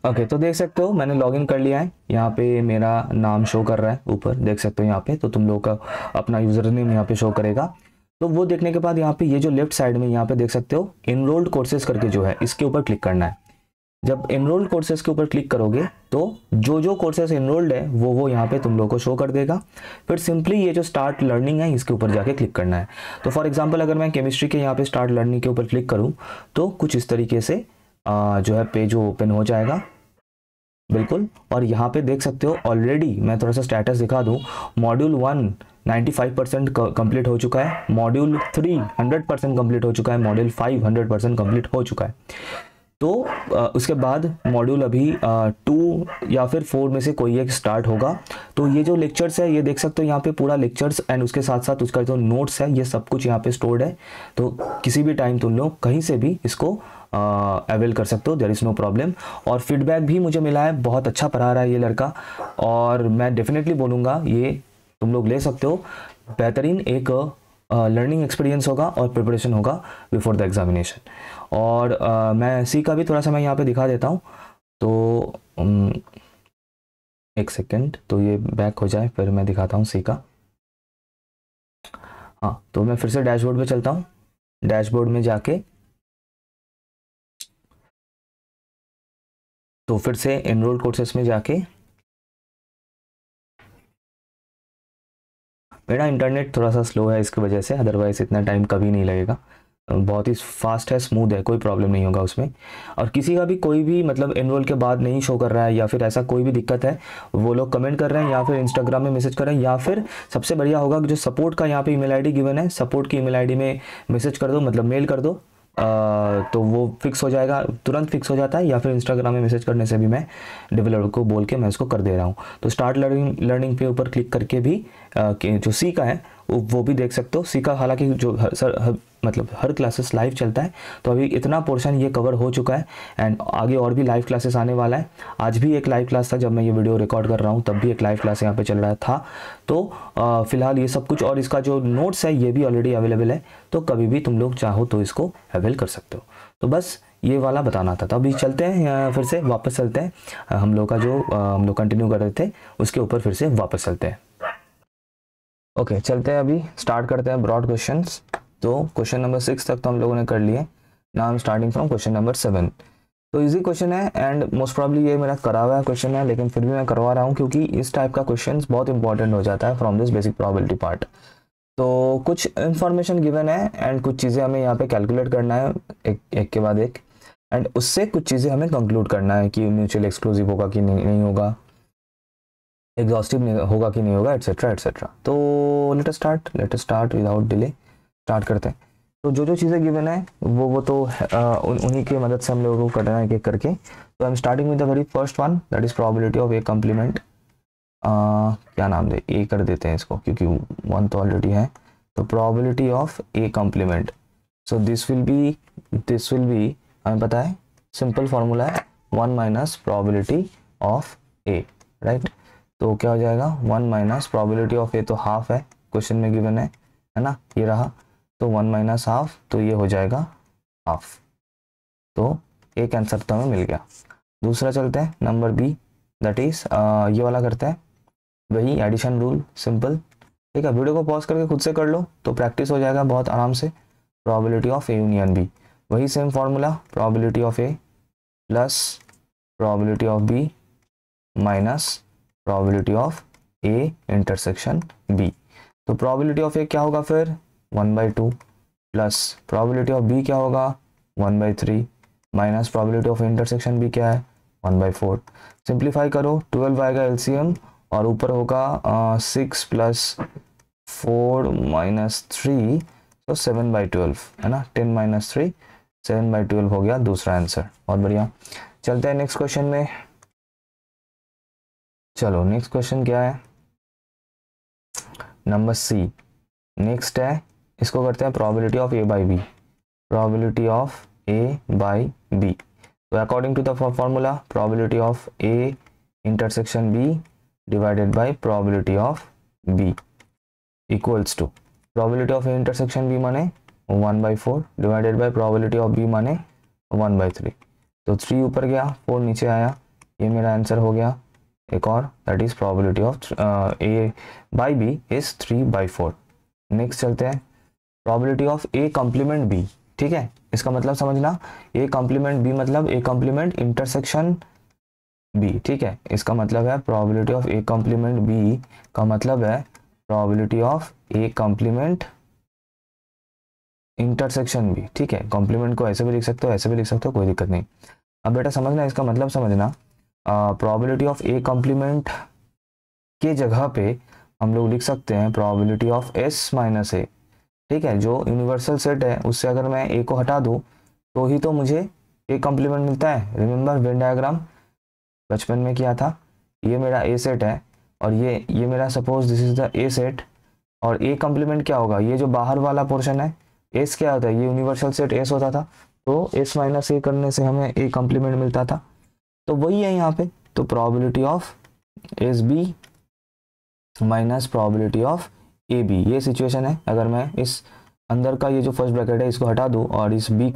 ओके, तो देख सकते हो मैंने लॉगिन कर लिया है। यहाँ पे मेरा नाम शो कर रहा है ऊपर, देख सकते हो यहाँ पे। तो तुम लोगों का अपना यूजर नेम यहाँ पे शो करेगा। तो वो देखने के बाद यहाँ पे ये जो लेफ्ट साइड में यहाँ पे देख सकते हो एनरोल्ड कोर्सेज करके जो है, इसके ऊपर क्लिक करना है। जब एनरोल्ड कोर्सेज के ऊपर क्लिक करोगे तो जो कोर्सेज एनरोल्ड है वो यहाँ पे तुम लोगों को शो कर देगा। फिर सिंपली ये जो स्टार्ट लर्निंग है, इसके ऊपर जाके क्लिक करना है। तो फॉर एग्जांपल अगर मैं केमिस्ट्री के यहाँ पे स्टार्ट लर्निंग के ऊपर क्लिक करूँ, तो कुछ इस तरीके से जो है पेज ओपन हो जाएगा बिल्कुल। और यहाँ पे देख सकते हो ऑलरेडी, मैं थोड़ा सा स्टेटस दिखा दूँ, मॉड्यूल 1 95% कंप्लीट हो चुका है, मॉड्यूल 3 100% कंप्लीट हो चुका है, मॉड्यूल 5 100% कंप्लीट हो चुका है। तो उसके बाद मॉड्यूल अभी 2 या फिर 4 में से कोई एक स्टार्ट होगा। तो ये जो लेक्चर्स है, ये देख सकते हो यहाँ पे पूरा लेक्चर्स एंड उसके साथ साथ उसका जो नोट्स है, ये सब कुछ यहाँ पे स्टोर्ड है। तो किसी भी टाइम तुम लोग कहीं से भी इसको अवेल कर सकते हो, देयर इज़ नो प्रॉब्लम। और फीडबैक भी मुझे मिला है, बहुत अच्छा पढ़ा रहा है ये लड़का, और मैं डेफिनेटली बोलूँगा ये तुम लोग ले सकते हो। बेहतरीन एक लर्निंग एक्सपीरियंस होगा और प्रिपरेशन होगा बिफोर द एग्जामिनेशन। और मैं सी का भी थोड़ा सा मैं यहाँ पे दिखा देता हूँ। तो एक सेकेंड, तो ये बैक हो जाए फिर मैं दिखाता हूँ सी का। हाँ, तो मैं फिर से डैशबोर्ड पे चलता हूँ। डैशबोर्ड में जाके तो फिर से एनरोल्ड कोर्सेस में जाके, मेरा इंटरनेट थोड़ा सा स्लो है इसकी वजह से, अदरवाइज इतना टाइम कभी नहीं लगेगा, बहुत ही फास्ट है, स्मूथ है, कोई प्रॉब्लम नहीं होगा उसमें। और किसी का भी कोई भी मतलब एनरोल के बाद नहीं शो कर रहा है या फिर ऐसा कोई भी दिक्कत है, वो लोग कमेंट कर रहे हैं या फिर इंस्टाग्राम में मैसेज कर रहे हैं, या फिर सबसे बढ़िया होगा कि जो सपोर्ट का यहाँ पे ईमेल आईडी गिवन है, सपोर्ट की ईमेल आईडी में मैसेज कर दो, मतलब मेल कर दो, तो वो फिक्स हो जाएगा, तुरंत फिक्स हो जाता है। या फिर इंस्टाग्राम में मैसेज करने से भी मैं डेवलपर को बोल के मैं उसको कर दे रहा हूँ। तो स्टार्ट लर्निंग पे ऊपर क्लिक करके भी जो सी का है वो भी देख सकते हो। सी का हालांकि जो मतलब हर क्लासेस लाइव चलता है, तो अभी इतना पोर्शन ये कवर हो चुका है एंड आगे और भी लाइव क्लासेस आने वाला है। आज भी एक लाइव क्लास था, जब मैं ये वीडियो रिकॉर्ड कर रहा हूँ तब भी एक लाइव क्लास यहाँ पे चल रहा था। तो फिलहाल ये सब कुछ, और इसका जो नोट्स है ये भी ऑलरेडी अवेलेबल है, तो कभी भी तुम लोग चाहो तो इसको अवेल कर सकते हो। तो बस ये वाला बताना था। तो अभी चलते हैं, फिर से वापस चलते हैं, हम लोग का जो हम लोग कंटिन्यू कर रहे थे उसके ऊपर फिर से वापस चलते हैं। ओके, चलते हैं, अभी स्टार्ट करते हैं ब्रॉड क्वेश्चंस। तो क्वेश्चन नंबर 6 तक तो हम लोगों ने कर लिए। Now I am starting from question number 7। तो इजी क्वेश्चन है एंड मोस्ट प्रॉब्ली ये मेरा करा हुआ क्वेश्चन है, लेकिन फिर भी मैं करवा रहा हूँ क्योंकि इस टाइप का क्वेश्चन बहुत इंपॉर्टेंट हो जाता है from this basic probability part. तो कुछ इंफॉर्मेशन गिवन है एंड कुछ चीज़ें हमें यहाँ पे कैलकुलेट करना है एक के बाद एक, एंड उससे कुछ चीज़ें हमें कंक्लूड करना है कि म्यूचुअल एक्सक्लूसिव होगा कि नहीं होगा, एग्जॉस्टिव होगा कि नहीं होगा, एटसेट्रा एटसेट्रा। तो late us start without delay, start करते हैं। तो जो जो चीज़ें गिवन है वो तो उन्हीं की मदद से हम लोगों को करना है एक एक करके। तो I am starting with the very first one, that is probability of A complement. क्या नाम दे, ए कर देते हैं इसको क्योंकि वन तो ऑलरेडी है। तो probability of A complement, so this will be हमें पता है सिंपल फॉर्मूला है 1 minus probability of A, right. तो क्या हो जाएगा 1 माइनस प्रोबेबिलिटी ऑफ ए, तो हाफ है क्वेश्चन में गिवन है ना, ये रहा। तो 1 माइनस हाफ, तो ये हो जाएगा हाफ। तो एक आंसर तो हमें मिल गया। दूसरा चलते हैं नंबर बी, दैट इज ये वाला करते हैं, वही एडिशन रूल सिंपल। ठीक है, वीडियो को पॉज करके खुद से कर लो तो प्रैक्टिस हो जाएगा बहुत आराम से। Probability of A union B, वही same formula, probability of A plus probability of B minus probability of A intersection B. तो प्रोबेबिलिटी ऑफ ए क्या होगा फिर 1/2 प्लस प्रोबेबिलिटी ऑफ बी क्या होगा 1/3 minus probability of intersection B क्या है 1/4। Simplify करो, 12 आएगा एलसीएम और ऊपर होगा 6 प्लस 4 माइनस 3, तो 7/12 है ना, 10 माइनस 3 7/12 हो गया दूसरा आंसर। बहुत बढ़िया, चलते हैं नेक्स्ट क्वेश्चन में। चलो नेक्स्ट क्वेश्चन क्या है, नंबर सी। नेक्स्ट है, इसको करते हैं probability of A by B, probability of A by B. तो according to the formula probability of A intersection B divided by probability of B equals to probability of A intersection B माने 1/4 divided by probability of B माने 1/3। तो 3 ऊपर गया 4 नीचे आया, ये मेरा आंसर हो गया। एक और, that is probability of A by B is 3/4। Next चलते हैं probability of A complement B. ठीक है, इसका मतलब समझना, ए कॉम्प्लीमेंट बी मतलब ए कॉम्प्लीमेंट इंटरसेक्शन बी। ठीक है, इसका मतलब है probability of A complement B का मतलब है probability of A complement intersection B. ठीक है, कॉम्प्लीमेंट को ऐसे भी लिख सकते हो, ऐसे भी लिख सकते हो, कोई दिक्कत नहीं। अब बेटा समझना, इसका मतलब समझना, प्रोबेबिलिटी ऑफ ए कॉम्प्लीमेंट के जगह पे हम लोग लिख सकते हैं प्रोबेबिलिटी ऑफ एस माइनस ए। ठीक है, जो यूनिवर्सल सेट है उससे अगर मैं ए को हटा दूं तो ही तो मुझे ए कॉम्प्लीमेंट मिलता है। रिमेंबर वेन डायग्राम बचपन में किया था, ये मेरा ए सेट है और ये मेरा suppose this is the A set, और ए कॉम्प्लीमेंट क्या होगा, ये जो बाहर वाला पोर्शन है एस क्या होता है, ये यूनिवर्सल सेट एस होता था, तो एस माइनस ए करने से हमें ए कॉम्प्लीमेंट मिलता था। तो वही है यहाँ पे, तो probability of S B minus probability of A B, ये सिचुएशन है। अगर मैं इस अंदर का ये जो फर्स्ट ब्रैकेट है इसको हटा दूं और इस बी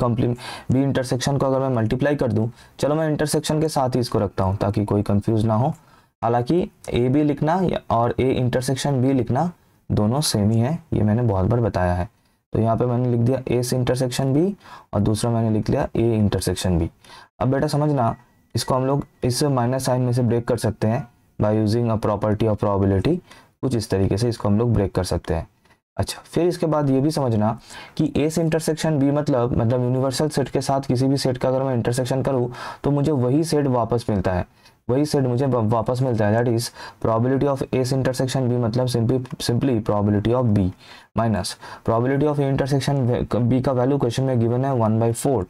इंटरसेक्शन को अगर मैं मल्टीप्लाई कर दूं, चलो मैं इंटरसेक्शन के साथ ही इसको रखता हूं ताकि कोई कंफ्यूज ना हो। हालांकि ए बी लिखना और ए इंटरसेक्शन बी लिखना दोनों सेम ही है, ये मैंने बहुत बार बताया है। तो यहाँ पे मैंने लिख दिया ए इंटरसेक्शन बी और दूसरा मैंने लिख लिया ए इंटरसेक्शन बी। अब बेटा समझना, इसको हम लोग इस माइनस साइन में से ब्रेक कर सकते हैं by using a property of probability. कुछ इस तरीके से इसको हम लोग ब्रेक कर सकते हैं। अच्छा, फिर इसके बाद ये भी समझना कि ए से इंटरसेक्शन बी मतलब यूनिवर्सल सेट के साथ किसी भी सेट का अगर मैं इंटरसेक्शन करूँ तो मुझे वही सेट वापस मिलता है, वही सेट मुझे वापस मिलता है। That is probability of A intersection B मतलब simply probability of B minus probability of A intersection B का वैल्यू क्वेश्चन में गिवन है 1/4,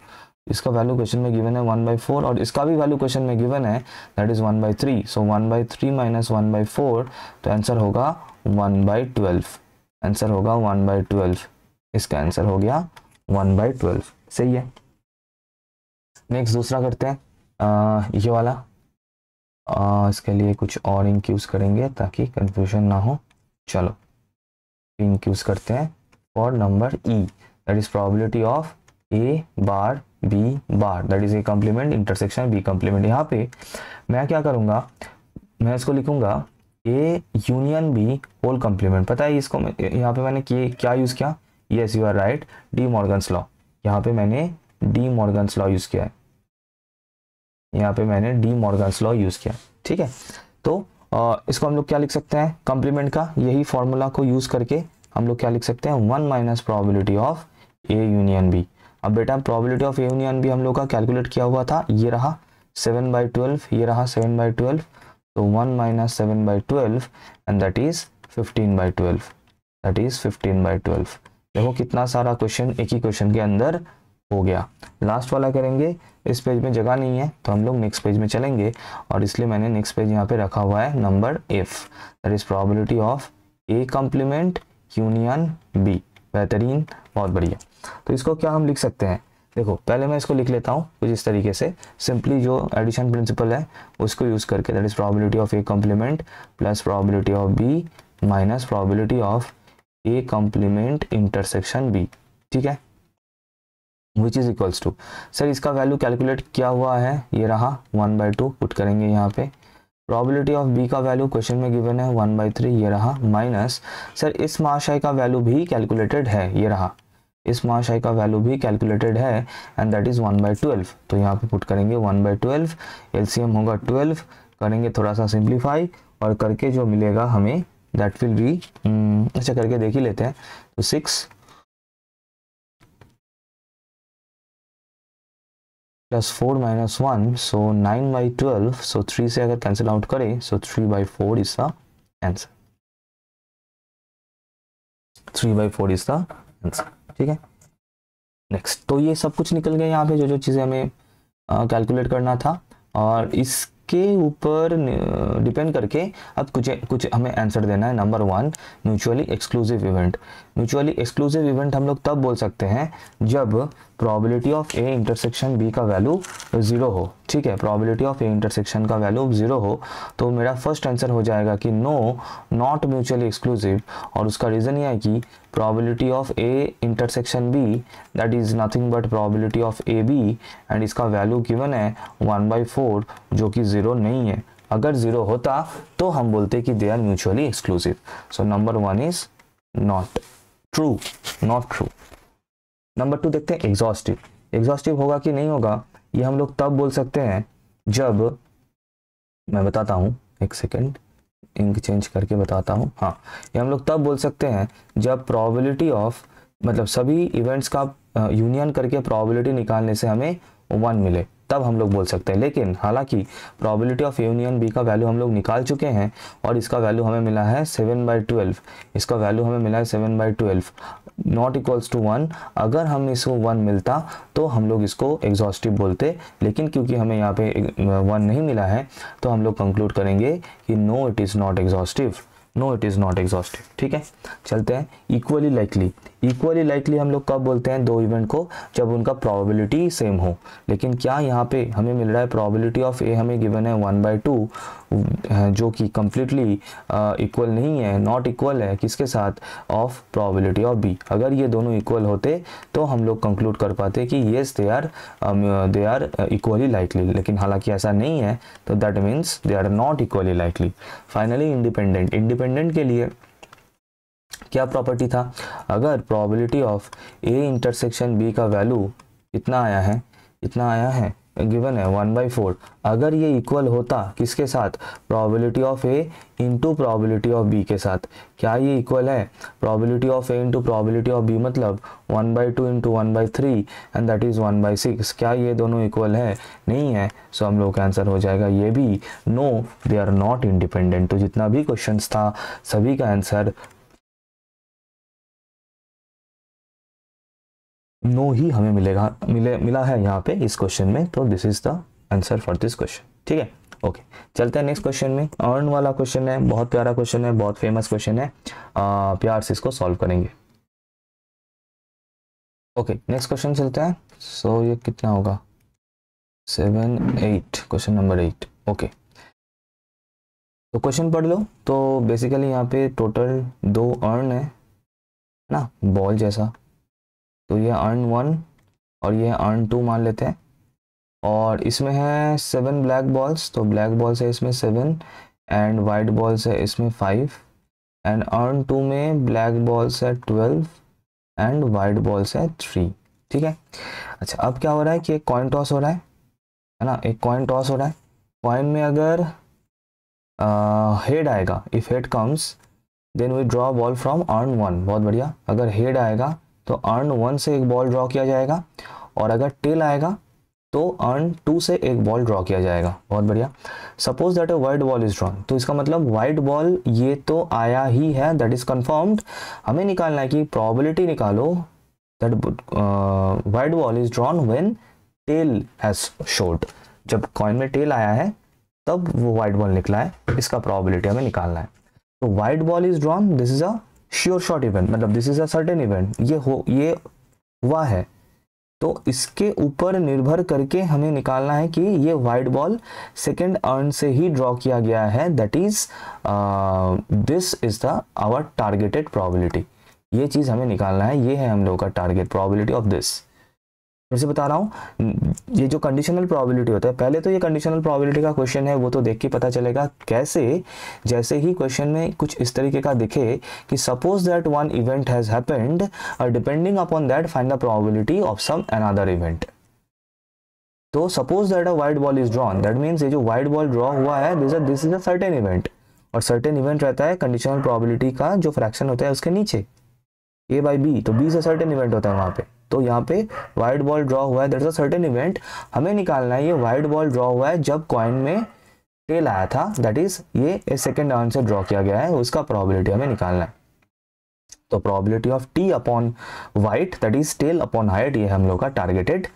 इसका वैल्यू क्वेश्चन में गिवन है 1/4 और इसका भी वैल्यू क्वेश्चन में गिवन है दैट इज 1/3। सो 1/3 माइनस 1/4, तो आंसर होगा 1/12, आंसर होगा 1/12, इसका आंसर हो गया 1/12। सही है। नेक्स्ट दूसरा करते हैं ये वाला, इसके लिए कुछ और इंक यूज करेंगे ताकि कंफ्यूजन ना हो। चलो इंक यूज करते हैं for number E, that is probability of A bar B bar, that is A complement intersection B complement. यहाँ पे मैं क्या करूँगा, मैं इसको लिखूंगा A union B whole complement. पता है इसको यहाँ पे मैंने क्या यूज़ किया, yes you are right, De Morgan's law. यहाँ पे मैंने डी मॉर्गन्स लॉ यूज़ किया है, यहाँ पे मैंने डी मॉर्गन्स लॉ यूज़ किया। ठीक है, तो इसको हम लोग क्या लिख सकते हैं, कॉम्प्लीमेंट का यही फॉर्मूला को यूज़ करके हम लोग क्या लिख सकते हैं, 1 minus probability of A union B. अब बेटा probability of A union B हम लोग का कैलकुलेट किया हुआ था, ये रहा 7/12, ये रहा 7/12, तो 1 minus 7/12 and that is 15/12, that is 15/12। देखो कितना सारा क्वेश्चन एक ही क्वेश्चन के अंदर हो गया। लास्ट वाला करेंगे, इस पेज में जगह नहीं है तो हम लोग नेक्स्ट पेज में चलेंगे, और इसलिए मैंने नेक्स्ट पेज यहाँ पे रखा हुआ है number F, that is probability of A complement union B. बेहतरीन, बहुत बढ़िया। तो इसको क्या हम लिख सकते हैं, देखो पहले मैं इसको लिख लेता हूँ कुछ इस तरीके से, सिंपली जो एडिशन प्रिंसिपल है उसको यूज करके, that is probability of A complement plus probability of B minus probability of A complement intersection B, ठीक है, which is equals to, sir इसका वैल्यू कैलकुलेट किया हुआ है, ये रहा 1/2 पुट करेंगे यहाँ पे, प्रोबेबिलिटी ऑफ बी का वैल्यू क्वेश्चन में गिवन है 1/3, ये रहा, माइनस सर इस महाशय का वैल्यू भी कैलकुलेटेड है, ये रहा, इस महाशय का वैल्यू भी कैलकुलेटेड है एंड दैट इज 1/12, तो यहाँ पे पुट करेंगे 1/12, एलसीएम होगा 12, करेंगे थोड़ा सा सिंप्लीफाई और करके जो मिलेगा हमें दैट विल बी, अच्छा करके देख ही लेते हैं, तो 6 प्लस 4 माइनस 1, सो 9/12, सो 3 से अगर कैंसिल आउट करें सो 3/4 is the answer, 3/4 is the answer, ठीक है। नेक्स्ट, तो ये सब कुछ निकल गया यहाँ पे, जो जो चीज़ें हमें कैलकुलेट करना था, और इसके ऊपर डिपेंड करके अब कुछ हमें आंसर देना है। Number 1, mutually exclusive event. Mutually exclusive event हम लोग तब बोल सकते हैं जब probability of A intersection B का वैल्यू 0 हो, ठीक है, प्रोबेबिलिटी ऑफ ए इंटरसेक्शन का वैल्यू 0 हो, तो मेरा फर्स्ट आंसर हो जाएगा कि नो, नॉट म्यूचुअली एक्सक्लूसिव, और उसका रीज़न यह है कि probability of A intersection B that is nothing but probability of A B, and इसका वैल्यू गिवन है 1/4 जो कि 0 नहीं है। अगर 0 होता तो हम बोलते कि they are mutually exclusive. So number 1 is not true, not true. Number 2 देखते हैं, एग्जॉस्टिव। एग्जॉस्टिव होगा कि नहीं होगा, ये हम लोग तब बोल सकते हैं जब, मैं बताता हूँ, एक सेकेंड इंक चेंज करके बताता हूँ, हाँ, ये हम लोग तब बोल सकते हैं जब प्रोबेबिलिटी ऑफ, मतलब सभी इवेंट्स का यूनियन करके प्रोबेबिलिटी निकालने से हमें 1 मिले, तब हम लोग बोल सकते हैं। लेकिन हालांकि प्रोबेबिलिटी ऑफ यूनियन बी का वैल्यू हम लोग निकाल चुके हैं और इसका वैल्यू हमें मिला है 7/12, इसका वैल्यू हमें मिला है 7/12, नॉट इक्वल्स टू 1। अगर हम इसको 1 मिलता तो हम लोग इसको एग्जॉस्टिव बोलते, लेकिन क्योंकि हमें यहाँ पे 1 नहीं मिला है तो हम लोग कंक्लूड करेंगे कि no it is not exhaustive, no it is not exhaustive, ठीक है। चलते हैं, इक्वली लाइकली। इक्वली लाइकली हम लोग कब बोलते हैं दो इवेंट को, जब उनका प्रोबेबिलिटी सेम हो। लेकिन क्या यहाँ पे हमें मिल रहा है प्रोबेबिलिटी ऑफ ए हमें गिवन है 1/2, जो कि कंप्लीटली इक्वल नहीं है, नॉट इक्वल है किसके साथ, ऑफ प्रोबेबिलिटी ऑफ बी। अगर ये दोनों इक्वल होते तो हम लोग कंक्लूड कर पाते कि yes they are equally likely, लेकिन हालांकि ऐसा नहीं है, तो that means they are not equally likely. Finally independent. Independent के लिए क्या प्रॉपर्टी था, अगर probability of A intersection B का वैल्यू कितना आया है, इतना आया है, गिवन है 1/4, अगर ये इक्वल होता किसके साथ, probability of A into probability of B के साथ। क्या ये इक्वल है, probability of A into probability of B मतलब 1/2 इंटू 1/3 एंड दैट इज 1/6। क्या ये दोनों इक्वल है, नहीं है, सो हम लोग का आंसर हो जाएगा ये भी no, they are not independent. तो जितना भी क्वेश्चन था सभी का आंसर नो ही हमें मिला है यहाँ पे इस क्वेश्चन में। तो this is the answer for this question, ठीक है। ओके, चलते हैं नेक्स्ट क्वेश्चन में। अर्न वाला क्वेश्चन है, बहुत प्यारा क्वेश्चन है, बहुत फेमस क्वेश्चन है, प्यार से इसको सॉल्व करेंगे। ओके, नेक्स्ट क्वेश्चन चलते हैं। सो ये कितना होगा, 7 8, क्वेश्चन नंबर 8। ओके, तो क्वेश्चन पढ़ लो। तो बेसिकली यहाँ पे टोटल 2 अर्न है ना, बॉल जैसा, तो ये अर्न 1 और ये अर्न 2 मान लेते हैं, और इसमें है 7 ब्लैक बॉल्स, तो ब्लैक बॉल्स है इसमें 7 एंड वाइट बॉल्स है इसमें 5, एंड अर्न 2 में ब्लैक बॉल्स है 12 एंड वाइट बॉल्स है 3, ठीक है। अच्छा, अब क्या हो रहा है कि एक कॉइन टॉस हो रहा है ना, एक कॉइन टॉस हो रहा है। कॉइन में अगर हेड आएगा, if head comes then we draw ball from urn 1, बहुत बढ़िया। अगर हेड आएगा तो अर्न 1 से एक बॉल ड्रॉ किया जाएगा, और अगर टेल आएगा तो अर्न 2 से एक बॉल ड्रॉ किया जाएगा, बहुत बढ़िया। Suppose that a white ball is drawn, तो इसका मतलब वाइट बॉल ये तो आया ही है, दैट इज कंफर्म्ड। हमें निकालना है कि प्रोबेबिलिटी निकालो that white ball is drawn when tail has showed, जब कॉइन में टेल आया है तब वो वाइट बॉल निकला है, इसका प्रोबेबिलिटी हमें निकालना है। तो white ball is drawn, this is a sure shot event, मतलब this is a certain event, ये हुआ है। तो इसके ऊपर निर्भर करके हमें निकालना है कि ये वाइट बॉल सेकेंड अर्न से ही ड्रॉ किया गया है, that is this is the our targeted probability. ये चीज हमें निकालना है, ये है हम लोगों का टारगेट प्रोबेबिलिटी ऑफ दिस। फिर से बता रहा हूँ, ये जो कंडीशनल प्रोबेबिलिटी होता है, पहले तो ये कंडीशनल प्रोबेबिलिटी का क्वेश्चन है, वो तो देख के पता चलेगा कैसे। जैसे ही क्वेश्चन में कुछ इस तरीके का दिखे कि suppose that one event has happened और depending upon that find the probability of some another event. तो suppose that a white ball is drawn, that means ये जो वाइट बॉल ड्रॉ हुआ है this is a certain event, और certain event रहता है conditional probability का जो फ्रैक्शन होता है उसके नीचे, ए बाई बी, तो बी से सर्टेन इवेंट होता है वहां पे। तो यहाँ पे वाइट बॉल ड्रॉ हुआ है, दैट्स अ सर्टेन इवेंट। हमें निकालना है ये वाइट बॉल ड्रॉ हुआ है जब कॉइन में टेल आया था, दैट इज ये सेकंड अर्न से ड्रॉ किया गया है, उसका प्रोबेबिलिटी हमें निकालना है। तो probability of T upon white that is tail upon white, ये हम लोग का टारगेटेड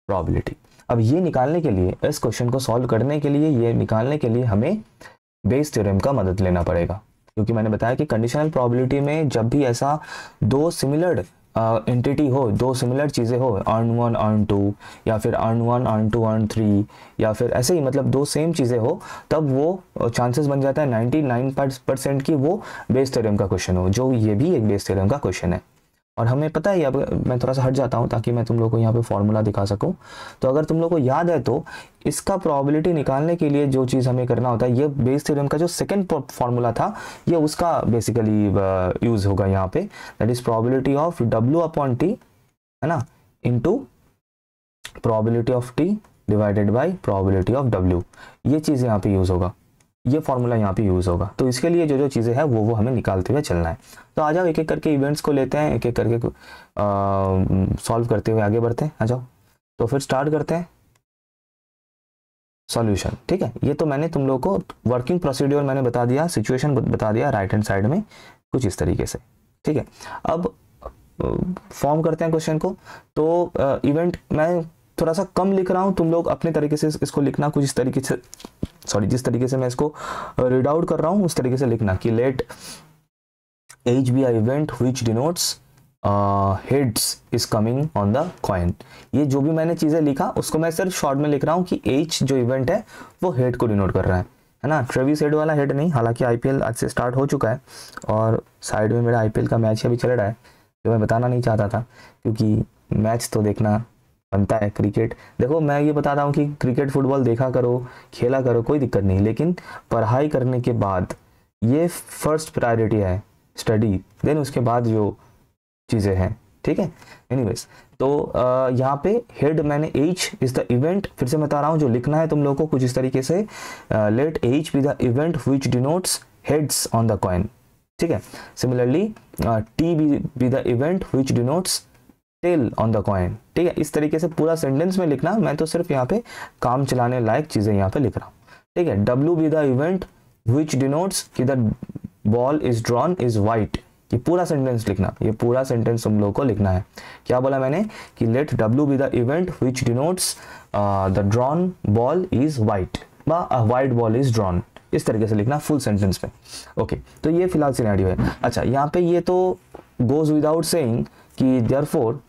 प्रोबेबिलिटी। अब ये निकालने के लिए, इस क्वेश्चन को सॉल्व करने के लिए, ये निकालने के लिए हमें बेस थ्योरम का मदद लेना पड़ेगा, क्योंकि मैंने बताया कि कंडीशनल प्रोबेबिलिटी में जब भी ऐसा दो सिमिलर एंटिटी हो, दो सिमिलर चीज़ें हो, अर्न 1 अर्न 2, या फिर अर्न 1 अर्न 2 अर्न 3, या फिर ऐसे ही मतलब दो सेम चीज़ें हो, तब वो चांसेस बन जाता है 99% की वो बेस थ्योरम का क्वेश्चन हो, जो ये भी एक बेस थ्योरम का क्वेश्चन है। और हमें पता है, अब मैं थोड़ा सा हट जाता हूँ ताकि मैं तुम लोग को यहाँ पे फॉर्मूला दिखा सकूँ। तो अगर तुम लोग को याद है तो इसका प्रोबेबिलिटी निकालने के लिए जो चीज़ हमें करना होता है, ये बेस थ्योरम का जो सेकंड फॉर्मूला था, ये उसका बेसिकली यूज़ होगा यहाँ पे, that is probability of W upon T, है ना, into probability of T divided by probability of W। ये चीज़ यहाँ पे यूज़ होगा, ये फॉर्मूला यहाँ पे यूज़ होगा। तो इसके लिए जो जो चीज़ें हैं वो हमें निकालते हुए चलना है। तो आ जाओ एक एक करके इवेंट्स को लेते हैं, एक एक करके सॉल्व करते हुए आगे बढ़ते हैं। आ जाओ, तो फिर स्टार्ट करते हैं सॉल्यूशन। ठीक है, ये तो मैंने तुम लोग को वर्किंग प्रोसीड्योर मैंने बता दिया, सिचुएशन बता दिया राइट हैंड साइड में कुछ इस तरीके से। ठीक है, अब फॉर्म करते हैं क्वेश्चन को। तो इवेंट मैं थोड़ा सा कम लिख रहा हूँ, तुम लोग अपने तरीके से इसको लिखना कुछ इस तरीके से, सॉरी जिस तरीके से मैं इसको रीड आउट कर रहा हूँ उस तरीके से लिखना कि let H be I event which denotes heads is coming on the coin. ये जो भी मैंने चीज़ें लिखा उसको मैं सिर्फ शॉर्ट में लिख रहा हूँ कि एच जो इवेंट है वो हेड को डिनोट कर रहा है ना, ट्रेविस हेड वाला हेड नहीं। हालांकि आईपीएल आज से स्टार्ट हो चुका है और साइड में मेरा आईपीएल का मैच अभी चल रहा है, जो मैं बताना नहीं चाहता था क्योंकि मैच तो देखना बनता है। क्रिकेट देखो, मैं ये बताता हूँ कि क्रिकेट फुटबॉल देखा करो, खेला करो, कोई दिक्कत नहीं, लेकिन पढ़ाई करने के बाद ये फर्स्ट प्रायोरिटी है, स्टडी, देन उसके बाद जो चीज़ें हैं। ठीक है, एनीवेज, तो यहाँ पे हेड मैंने एच इज द इवेंट, फिर से बता रहा हूँ जो लिखना है तुम लोगों को कुछ इस तरीके से, let H be the event which denotes heads on the coin. ठीक है, similarly T be the event which denotes tail on the coin. ठीक है, इस तरीके से पूरा सेंटेंस में लिखना, मैं तो सिर्फ यहाँ पे काम चलाने लायक चीज़ें यहाँ पे लिख रहा हूँ। ठीक है, W B the event which denotes कि the ball is drawn is white. ये पूरा सेंटेंस लिखना, ये पूरा सेंटेंस तुम लोग को लिखना है। क्या बोला मैंने कि let W B the event which denotes the drawn ball is white, white ball is drawn, इस तरीके से लिखना फुल सेंटेंस में। ओके, तो ये फिलहाल सिनेरियो है। अच्छा, यहाँ पे ये तो गोज विदाउट सेइंग कि therefore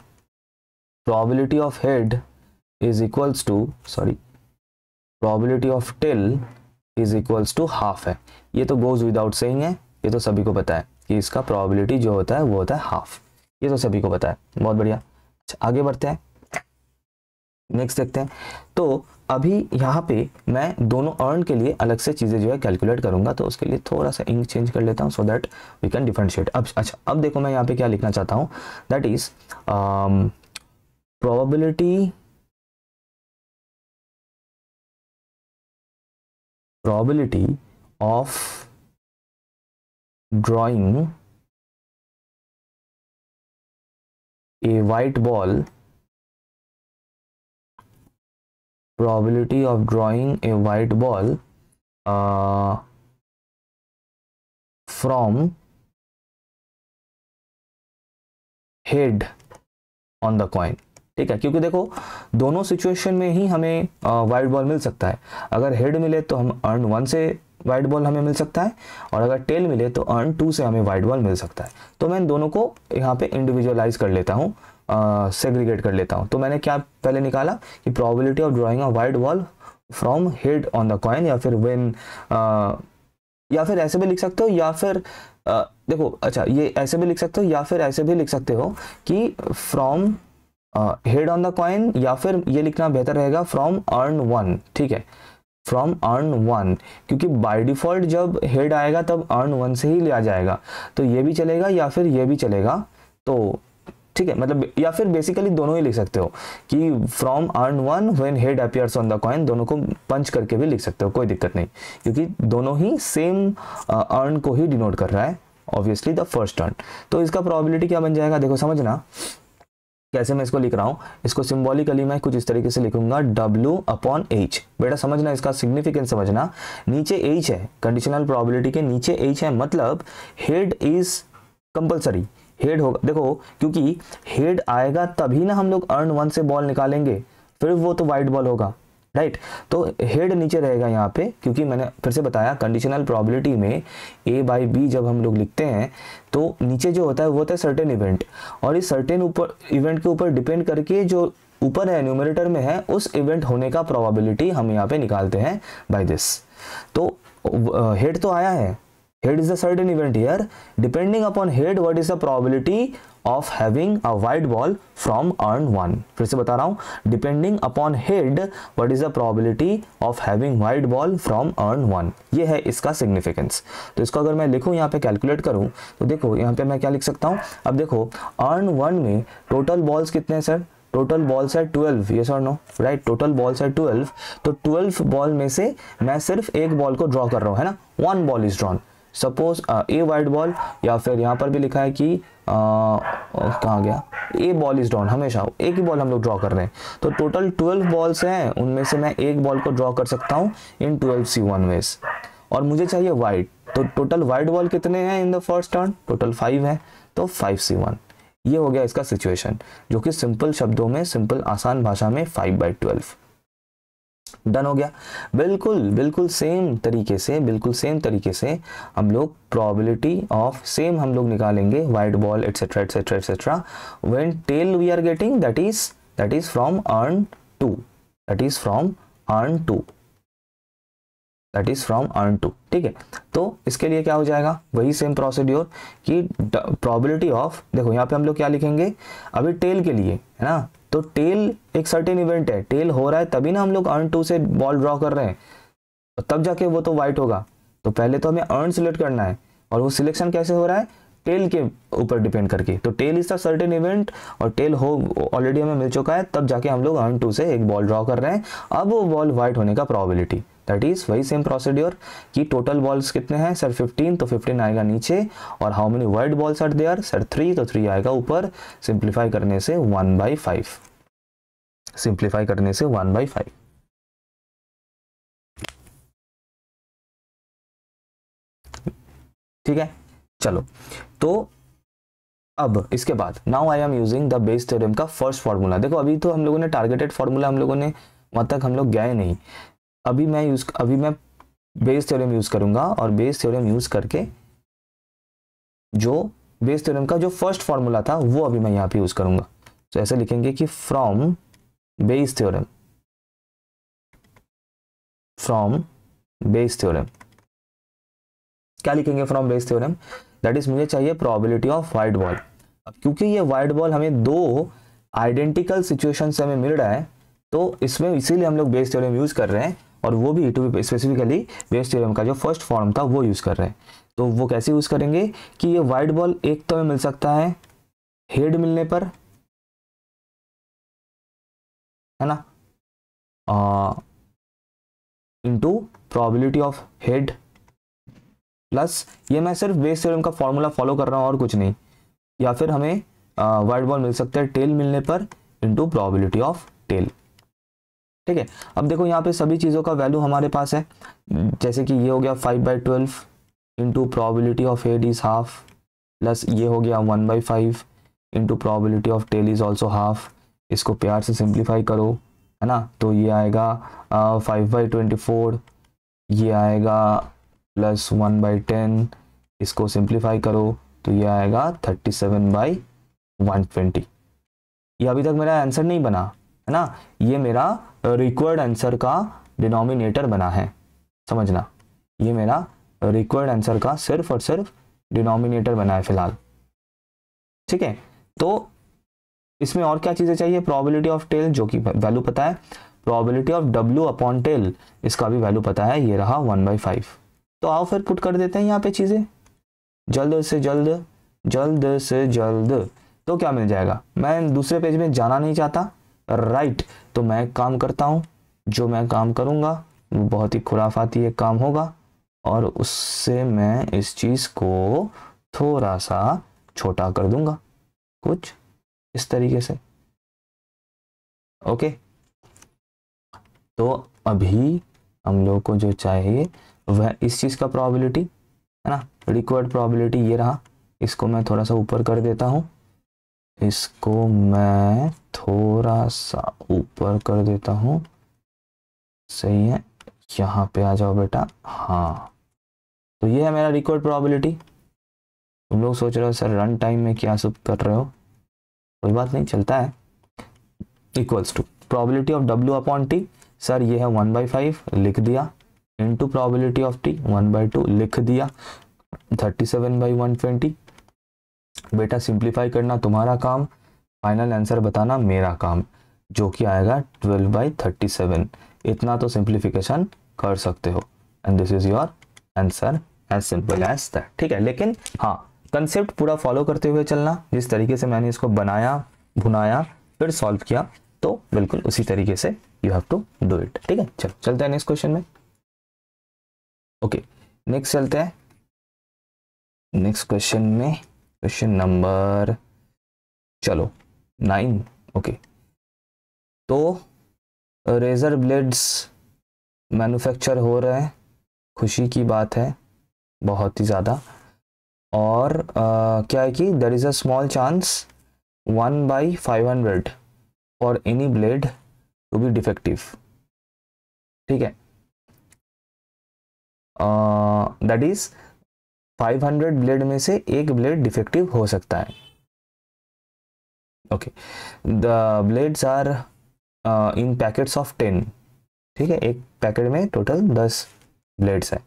probability of head is equals to, sorry, probability of tail is equals to half है। ये तो goes without saying है, ये तो सभी को पता है कि इसका probability जो होता है वो होता है हाफ, ये तो सभी को पता है। बहुत बढ़िया। अच्छा, आगे बढ़ते हैं, नेक्स्ट देखते हैं। तो अभी यहाँ पे मैं दोनों अर्न के लिए अलग से चीज़ें जो है कैलकुलेट करूंगा, तो उसके लिए थोड़ा सा इंक चेंज कर लेता हूँ so that we can differentiate. अब अच्छा, अब देखो मैं यहाँ पे क्या लिखना चाहता हूँ, that is probability of drawing a white ball, probability of drawing a white ball from head on the coin. ठीक है, क्योंकि देखो दोनों सिचुएशन में ही हमें वाइट बॉल मिल सकता है। अगर हेड मिले तो हम अर्न 1 से वाइट बॉल हमें मिल सकता है, और अगर टेल मिले तो अर्न 2 से हमें वाइट बॉल मिल सकता है। तो मैं इन दोनों को यहाँ पे इंडिविजुअलाइज कर लेता हूँ, सेग्रीगेट कर लेता हूँ। तो मैंने क्या पहले निकाला कि probability of drawing a white ball from head on the coin, या फिर व्हेन, या फिर ऐसे भी लिख सकते हो, या फिर देखो अच्छा ये ऐसे भी लिख सकते हो, या फिर ऐसे भी लिख सकते हो कि from head on the coin, या फिर ये लिखना बेहतर रहेगा फ्रॉम अर्न 1। ठीक है, फ्रॉम अर्न 1, क्योंकि बाय डिफॉल्ट जब हेड आएगा तब अर्न 1 से ही लिया जाएगा। तो ये भी चलेगा या फिर ये भी चलेगा। तो ठीक है, मतलब या फिर बेसिकली दोनों ही लिख सकते हो कि from urn 1 when head appears on the coin, दोनों को पंच करके भी लिख सकते हो, कोई दिक्कत नहीं, क्योंकि दोनों ही सेम अर्न को ही डिनोट कर रहा है, ऑब्वियसली द फर्स्ट अर्न। तो इसका प्रोबेबिलिटी क्या बन जाएगा, देखो समझना कैसे मैं इसको लिख रहा हूँ। इसको सिंबॉलिकली मैं कुछ इस तरीके से लिखूंगा W/H। बेटा समझना, इसका सिग्निफिकेंस समझना, नीचे H है, कंडीशनल प्रोबेबिलिटी के नीचे H है, मतलब हेड इज कंपलसरी, हेड होगा। देखो क्योंकि हेड आएगा तभी ना हम लोग अर्न 1 से बॉल निकालेंगे, फिर वो तो वाइट बॉल होगा, राइट। तो हेड नीचे रहेगा यहाँ पे, क्योंकि मैंने फिर से बताया कंडीशनल प्रोबेबिलिटी में A/B जब हम लोग लिखते हैं तो नीचे जो होता है वो होता है सर्टेन इवेंट, और इस सर्टेन ऊपर इवेंट के ऊपर डिपेंड करके जो ऊपर है न्यूमरेटर में है उस इवेंट होने का प्रोबेबिलिटी हम यहाँ पे निकालते हैं बाय दिस। तो हेड तो आया है, head is a certain event here. Depending upon head, what is the probability of having a white ball from earn 1? फिर से बता रहा हूँ, depending upon head, what is the probability of having white ball from earn 1? ये है इसका significance। तो इसको अगर मैं लिखूँ यहाँ पे कैलकुलेट करूँ तो देखो यहाँ पे मैं क्या लिख सकता हूँ। अब देखो earn 1 में टोटल बॉल्स कितने हैं सर, टोटल बॉल्स है 12, यस और नो, राइट, टोटल बॉल्स है 12। तो 12 बॉल में से मैं सिर्फ एक बॉल को ड्रॉ कर रहा हूँ, है ना, 1 ball is drawn. Suppose A white ball, या फिर यहाँ पर भी लिखा है कि कहाँ गया, ए बॉल इज ड्रॉन, हमेशा एक ही बॉल हम लोग ड्रॉ कर रहे हैं। तो टोटल 12 बॉल्स हैं, उनमें से मैं एक बॉल को ड्रॉ कर सकता हूँ इन 12C1 वेज, और मुझे चाहिए वाइट। तो टोटल वाइट बॉल कितने हैं in the first turn, total 5 है, तो 5C1। ये हो गया इसका सिचुएशन, जो कि सिंपल शब्दों में, सिंपल आसान भाषा में 5/12 डन हो गया। बिल्कुल बिल्कुल सेम तरीके से, बिल्कुल सेम तरीके से हम लोग प्रोबेबिलिटी ऑफ सेम हम लोग निकालेंगे white ball etcetera etcetera etcetera when tail we are getting, that is from urn 2, that is from urn 2, that is from urn 2। ठीक है, तो इसके लिए क्या हो जाएगा, वही सेम प्रोसीड्योर कि प्रोबेबिलिटी ऑफ, देखो यहाँ पे हम लोग क्या लिखेंगे अभी टेल के लिए, है ना। तो टेल एक सर्टेन इवेंट है, टेल हो रहा है तभी ना हम लोग अर्न 2 से बॉल ड्रॉ कर रहे हैं, तो तब जाके वो तो वाइट होगा। तो पहले तो हमें अर्न सिलेक्ट करना है, और वो सिलेक्शन कैसे हो रहा है, टेल के ऊपर डिपेंड करके। तो tail is the certain event, और टेल हो ऑलरेडी हमें मिल चुका है, तब जाके हम लोग अर्न 2 से एक बॉल ड्रॉ कर रहे हैं। अब वो बॉल वाइट होने का प्रोबेबिलिटी, दैट इज वही सेम प्रोसीड्योर कि टोटल बॉल्स कितने हैं सर 15, तो 15 आएगा नीचे, और how many white balls are there sir 3, तो 3 आएगा ऊपर। सिंप्लीफाई करने से 1/5, सिंप्लीफाई करने से 1/5। ठीक है, चलो तो अब इसके बाद now I am using the base theorem का फर्स्ट फार्मूला। देखो अभी तो हम लोगों ने टारगेटेड फार्मूला हम लोगों ने वहां तक हम लोग गए नहीं, अभी मैं बेस थ्योरम यूज करूंगा, और बेस थ्योरम यूज करके जो बेस थ्योरम का जो फर्स्ट फार्मूला था वो अभी मैं यहाँ पे यूज करूंगा। तो ऐसे लिखेंगे कि from Bayes theorem, from Bayes theorem क्या लिखेंगे, from Bayes theorem, that is मुझे चाहिए प्रोबेबिलिटी ऑफ वाइट बॉल। अब क्योंकि ये वाइट बॉल हमें दो आइडेंटिकल सिचुएशन से हमें मिल रहा है, तो इसमें इसीलिए हम लोग बेस थ्योरम यूज कर रहे हैं, और वो भी to be specifically Bayes theorem का जो फर्स्ट फॉर्म था वो यूज कर रहे हैं। तो वो कैसे यूज करेंगे कि ये वाइट बॉल एक तो हमें मिल सकता है हेड मिलने पर, है ना, into probability of head plus ये मैं सिर्फ बेस थ्योरम का फॉर्मूला फॉलो कर रहा हूँ और कुछ नहीं, या फिर हमें वाइट बॉल मिल सकता है टेल मिलने पर इनटू प्रोबेबिलिटी ऑफ टेल। ठीक है, अब देखो यहाँ पे सभी चीज़ों का वैल्यू हमारे पास है, जैसे कि ये हो गया 5/12 into probability of head is half, plus ये हो गया 1/5 into probability of tail is also half. इसको प्यार से सिंप्लीफाई करो, है ना, तो ये आएगा 5/24, ये आएगा प्लस 1/10, इसको सिंप्लीफाई करो तो ये आएगा 37/120। ये अभी तक मेरा आंसर नहीं बना, है ना, ये मेरा रिक्वायर्ड आंसर का डिनोमिनेटर बना है, समझना, ये मेरा रिक्वायर्ड आंसर का सिर्फ और सिर्फ डिनोमिनेटर बना है फिलहाल। ठीक है, तो इसमें और क्या चीज़ें चाहिए, प्रोबेबिलिटी ऑफ टेल जो कि वैल्यू पता है, probability of W upon tail इसका भी वैल्यू पता है, ये रहा 1/5। तो आओ फिर पुट कर देते हैं यहाँ पे चीज़ें जल्द से जल्द, जल्द से जल्द। तो क्या मिल जाएगा, मैं दूसरे पेज में जाना नहीं चाहता, राइट, तो मैं एक काम करता हूँ, जो मैं काम करूँगा वो बहुत ही खुराफाती एक काम होगा, और उससे मैं इस चीज़ को थोड़ा सा छोटा कर दूंगा, कुछ इस तरीके से। ओके, तो अभी हम लोग को जो चाहिए वह इस चीज़ का प्रोबेबिलिटी, है ना, रिक्वायर्ड प्रोबेबिलिटी ये रहा, इसको मैं थोड़ा सा ऊपर कर देता हूँ, इसको मैं थोड़ा सा ऊपर कर देता हूँ, सही है, यहाँ पे आ जाओ बेटा, हाँ, तो ये है मेरा रिक्वायर्ड प्रोबेबिलिटी। तुम लोग सोच रहे हो सर रन टाइम में क्या सब कर रहे हो, कोई बात नहीं, चलता है। Equals to probability of W upon T, sir ये है 1/5 लिख दिया, इंटू प्रोबेबिलिटी ऑफ टी 1/2 लिख दिया, 37/120। बेटा सिंप्लीफाई करना तुम्हारा काम, फाइनल आंसर बताना मेरा काम, जो कि आएगा 12/37। इतना तो सिंप्लीफिकेशन कर सकते हो, and this is your answer, as simple as that. ठीक है, लेकिन हाँ, कंसेप्ट पूरा फॉलो करते हुए चलना, जिस तरीके से मैंने इसको बनाया, भुनाया, फिर सॉल्व किया, तो बिल्कुल उसी तरीके से you have to do it. ठीक है, चलो चलते हैं नेक्स्ट क्वेश्चन में। ओके, नेक्स्ट चलते हैं नेक्स्ट क्वेश्चन में, क्वेश्चन नंबर चलो 9। ओके, तो रेजर ब्लेड्स मैन्युफैक्चर हो रहे हैं, खुशी की बात है बहुत ही ज़्यादा, और क्या है कि there is a small chance 1/500 for any blade to be defective. ठीक है, दैट इज 500 ब्लेड में से एक ब्लेड डिफेक्टिव हो सकता है। Okay, the blades are in packets of 10। ठीक है, एक पैकेट में टोटल 10 ब्लेड्स है।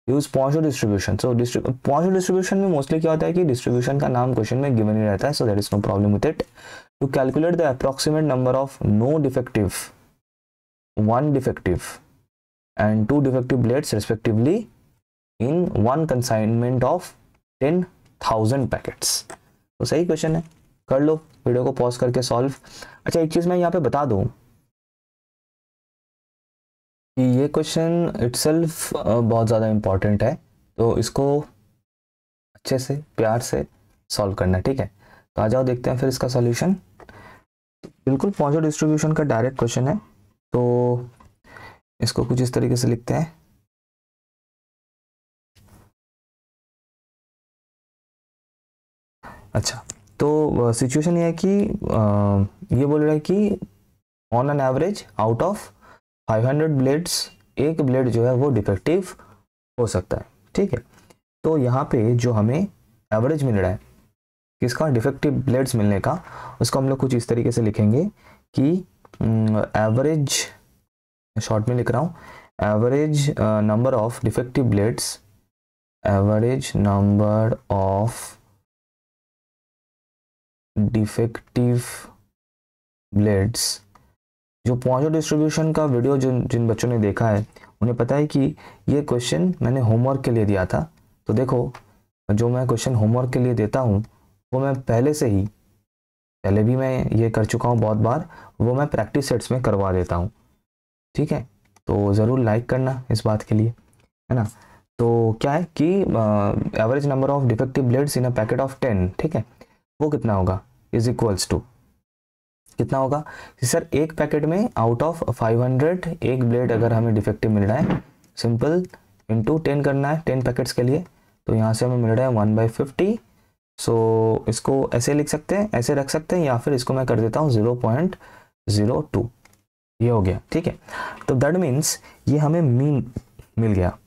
यूज पॉइंशो डिस्ट्रीब्यूशन, सो पॉइंशो डिस्ट्रीब्यूशन में मोस्टली क्या होता है कि डिस्ट्रीब्यूशन का नाम क्वेश्चन में गिवन ही रहता है, so that is no problem with it. To calculate the approximate number of no defective, 1 defective and 2 defective blades respectively in one consignment of 10,000 packets. तो सही क्वेश्चन है, कर लो, वीडियो को पॉज करके सॉल्व। अच्छा, एक चीज मैं यहाँ पे बता दूं कि ये क्वेश्चन इटसेल्फ बहुत ज़्यादा इंपॉर्टेंट है, तो इसको अच्छे से प्यार से सॉल्व करना है। ठीक है, तो आ जाओ देखते हैं फिर इसका सॉल्यूशन। बिल्कुल पॉइंशो डिस्ट्रीब्यूशन का डायरेक्ट क्वेश्चन है, तो इसको कुछ इस तरीके से लिखते हैं। अच्छा, तो सिचुएशन ये है कि ये बोल रहा है कि on an average out of 500 blades एक ब्लेड जो है वो डिफेक्टिव हो सकता है। ठीक है, तो यहाँ पे जो हमें एवरेज मिल रहा है किसका, डिफेक्टिव ब्लेड्स मिलने का, उसको हम लोग कुछ इस तरीके से लिखेंगे कि एवरेज, शॉर्ट में लिख रहा हूँ, average number of defective blades, average number of defective blades. जो पॉइंशो डिस्ट्रीब्यूशन का वीडियो जिन बच्चों ने देखा है उन्हें पता है कि ये क्वेश्चन मैंने होमवर्क के लिए दिया था। तो देखो, जो मैं क्वेश्चन होमवर्क के लिए देता हूँ वो मैं पहले भी मैं ये कर चुका हूँ बहुत बार, वो मैं प्रैक्टिस सेट्स में करवा देता हूँ। ठीक है, तो ज़रूर लाइक करना इस बात के लिए, है ना। तो क्या है कि average number of defective blades in a packet of 10, ठीक है, वो कितना होगा, इज इक्वल्स टू कितना होगा सर, एक पैकेट में आउट ऑफ 500 एक ब्लेड अगर हमें डिफेक्टिव मिल रहा है, सिंपल इंटू 10 करना है 10 पैकेट्स के लिए, तो यहाँ से हमें मिल रहा है 1/50। सो इसको ऐसे लिख सकते हैं, ऐसे रख सकते हैं, या फिर इसको मैं कर देता हूँ 0.02, ये हो गया, ठीक है। तो दैट मीन्स ये हमें मीन मिल गया।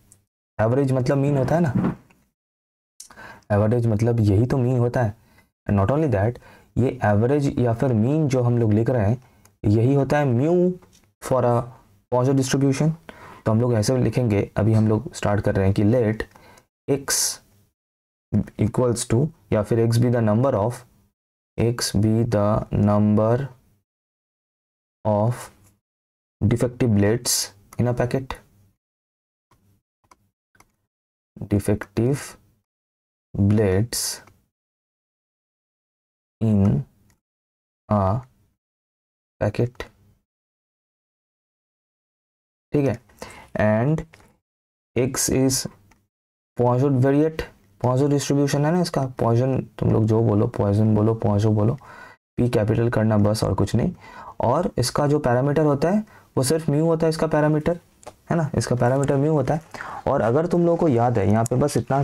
एवरेज मतलब मीन होता है ना, एवरेज मतलब यही तो मीन होता है। एंड नॉट ओनली दैट, ये एवरेज या फिर मीन जो हम लोग लिख रहे हैं यही होता है mu for a positive distribution. तो हम लोग ऐसे लिखेंगे, अभी हम लोग स्टार्ट कर रहे हैं कि लेट x इक्वल्स टू, या फिर x be the number of defective blades in a packet, defective blades in a packet, ठीक है। And x is Poisson variate, Poisson distribution है ना इसका, पॉइजन तुम लोग जो बोलो, पॉइजन बोलो, पॉइजो बोलो, p कैपिटल करना बस और कुछ नहीं। और इसका जो पैरामीटर होता है वो सिर्फ म्यू होता है, इसका पैरामीटर है ना, इसका पैरामीटर म्यू होता है। और अगर तुम लोगों को याद है यहाँ पे बस इतना,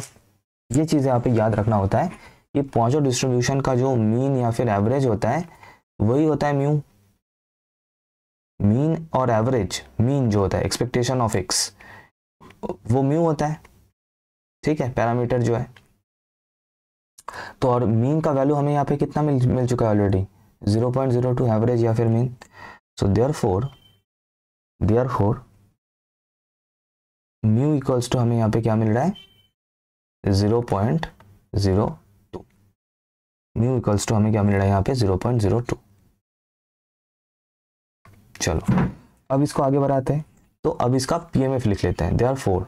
ये चीज़ यहाँ पे याद रखना होता है कि पॉइजन डिस्ट्रीब्यूशन का जो मीन या फिर एवरेज होता है वही होता है म्यू। मीन और एवरेज, मीन जो होता है एक्सपेक्टेशन ऑफ एक्स, वो म्यू होता है, ठीक है, पैरामीटर जो है। तो और मीन का वैल्यू हमें यहाँ पे कितना मिल चुका है ऑलरेडी, 0.02 एवरेज या फिर mean. So therefore mu equals to हमें यहाँ पे क्या मिल रहा है, 0.02। म्यू इक्वल्स टू हमें क्या मिल रहा है यहाँ पे, 0.02। चलो अब इसको आगे बढ़ाते हैं, तो अब इसका पीएमएफ लिख लेते हैं। Therefore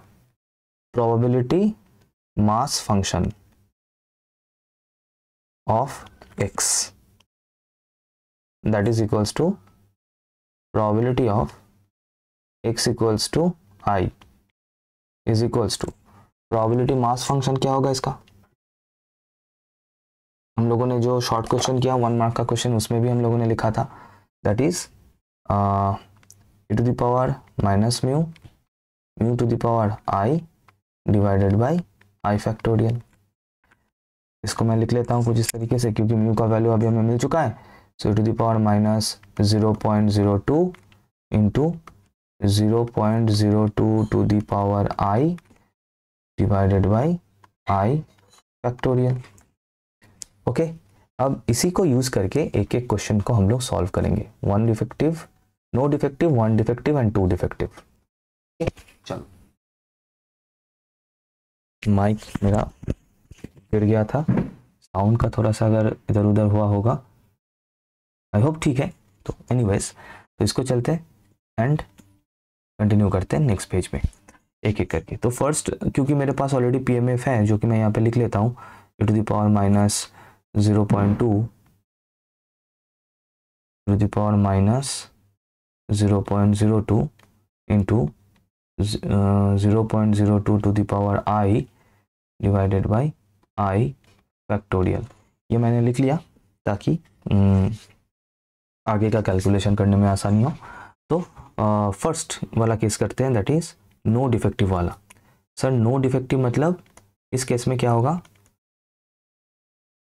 probability mass function of x that is equals to probability of x equals to I is equals to probability mass function क्या होगा इसका, हम लोगों ने जो शॉर्ट क्वेश्चन किया 1 मार्क का क्वेश्चन, उसमें भी हम लोगों ने लिखा था, that is e to the power minus mu to the power I divided by I factorial। इसको मैं लिख लेता हूँ कुछ इस तरीके से, क्योंकि म्यू का वैल्यू अभी हमें मिल चुका है। सो e to the power minus 0.02 into 0.02 to the power I divided by I factorial। Okay, अब इसी को यूज करके एक एक क्वेश्चन को हम लोग सॉल्व करेंगे। 1 defective, no defective, 1 defective and 2 defective. चलो, माइक मेरा गिर गया था, साउंड का थोड़ा सा अगर इधर उधर हुआ होगा, आई होप ठीक है। तो एनीवेज, तो इसको चलते हैं एंड कंटिन्यू करते हैं नेक्स्ट पेज में एक एक करके। तो फर्स्ट, क्योंकि मेरे पास ऑलरेडी पीएमएफ है जो कि मैं यहाँ पे लिख लेता हूँ, e to the power minus 0.2 to the power minus 0.02 into 0.02 to the power I divided by I factorial. ये मैंने लिख लिया ताकि आगे का कैलकुलेशन करने में आसानी हो। तो फर्स्ट वाला केस करते हैं, दैट इज नो डिफेक्टिव वाला। सर नो डिफेक्टिव मतलब इस केस में क्या होगा,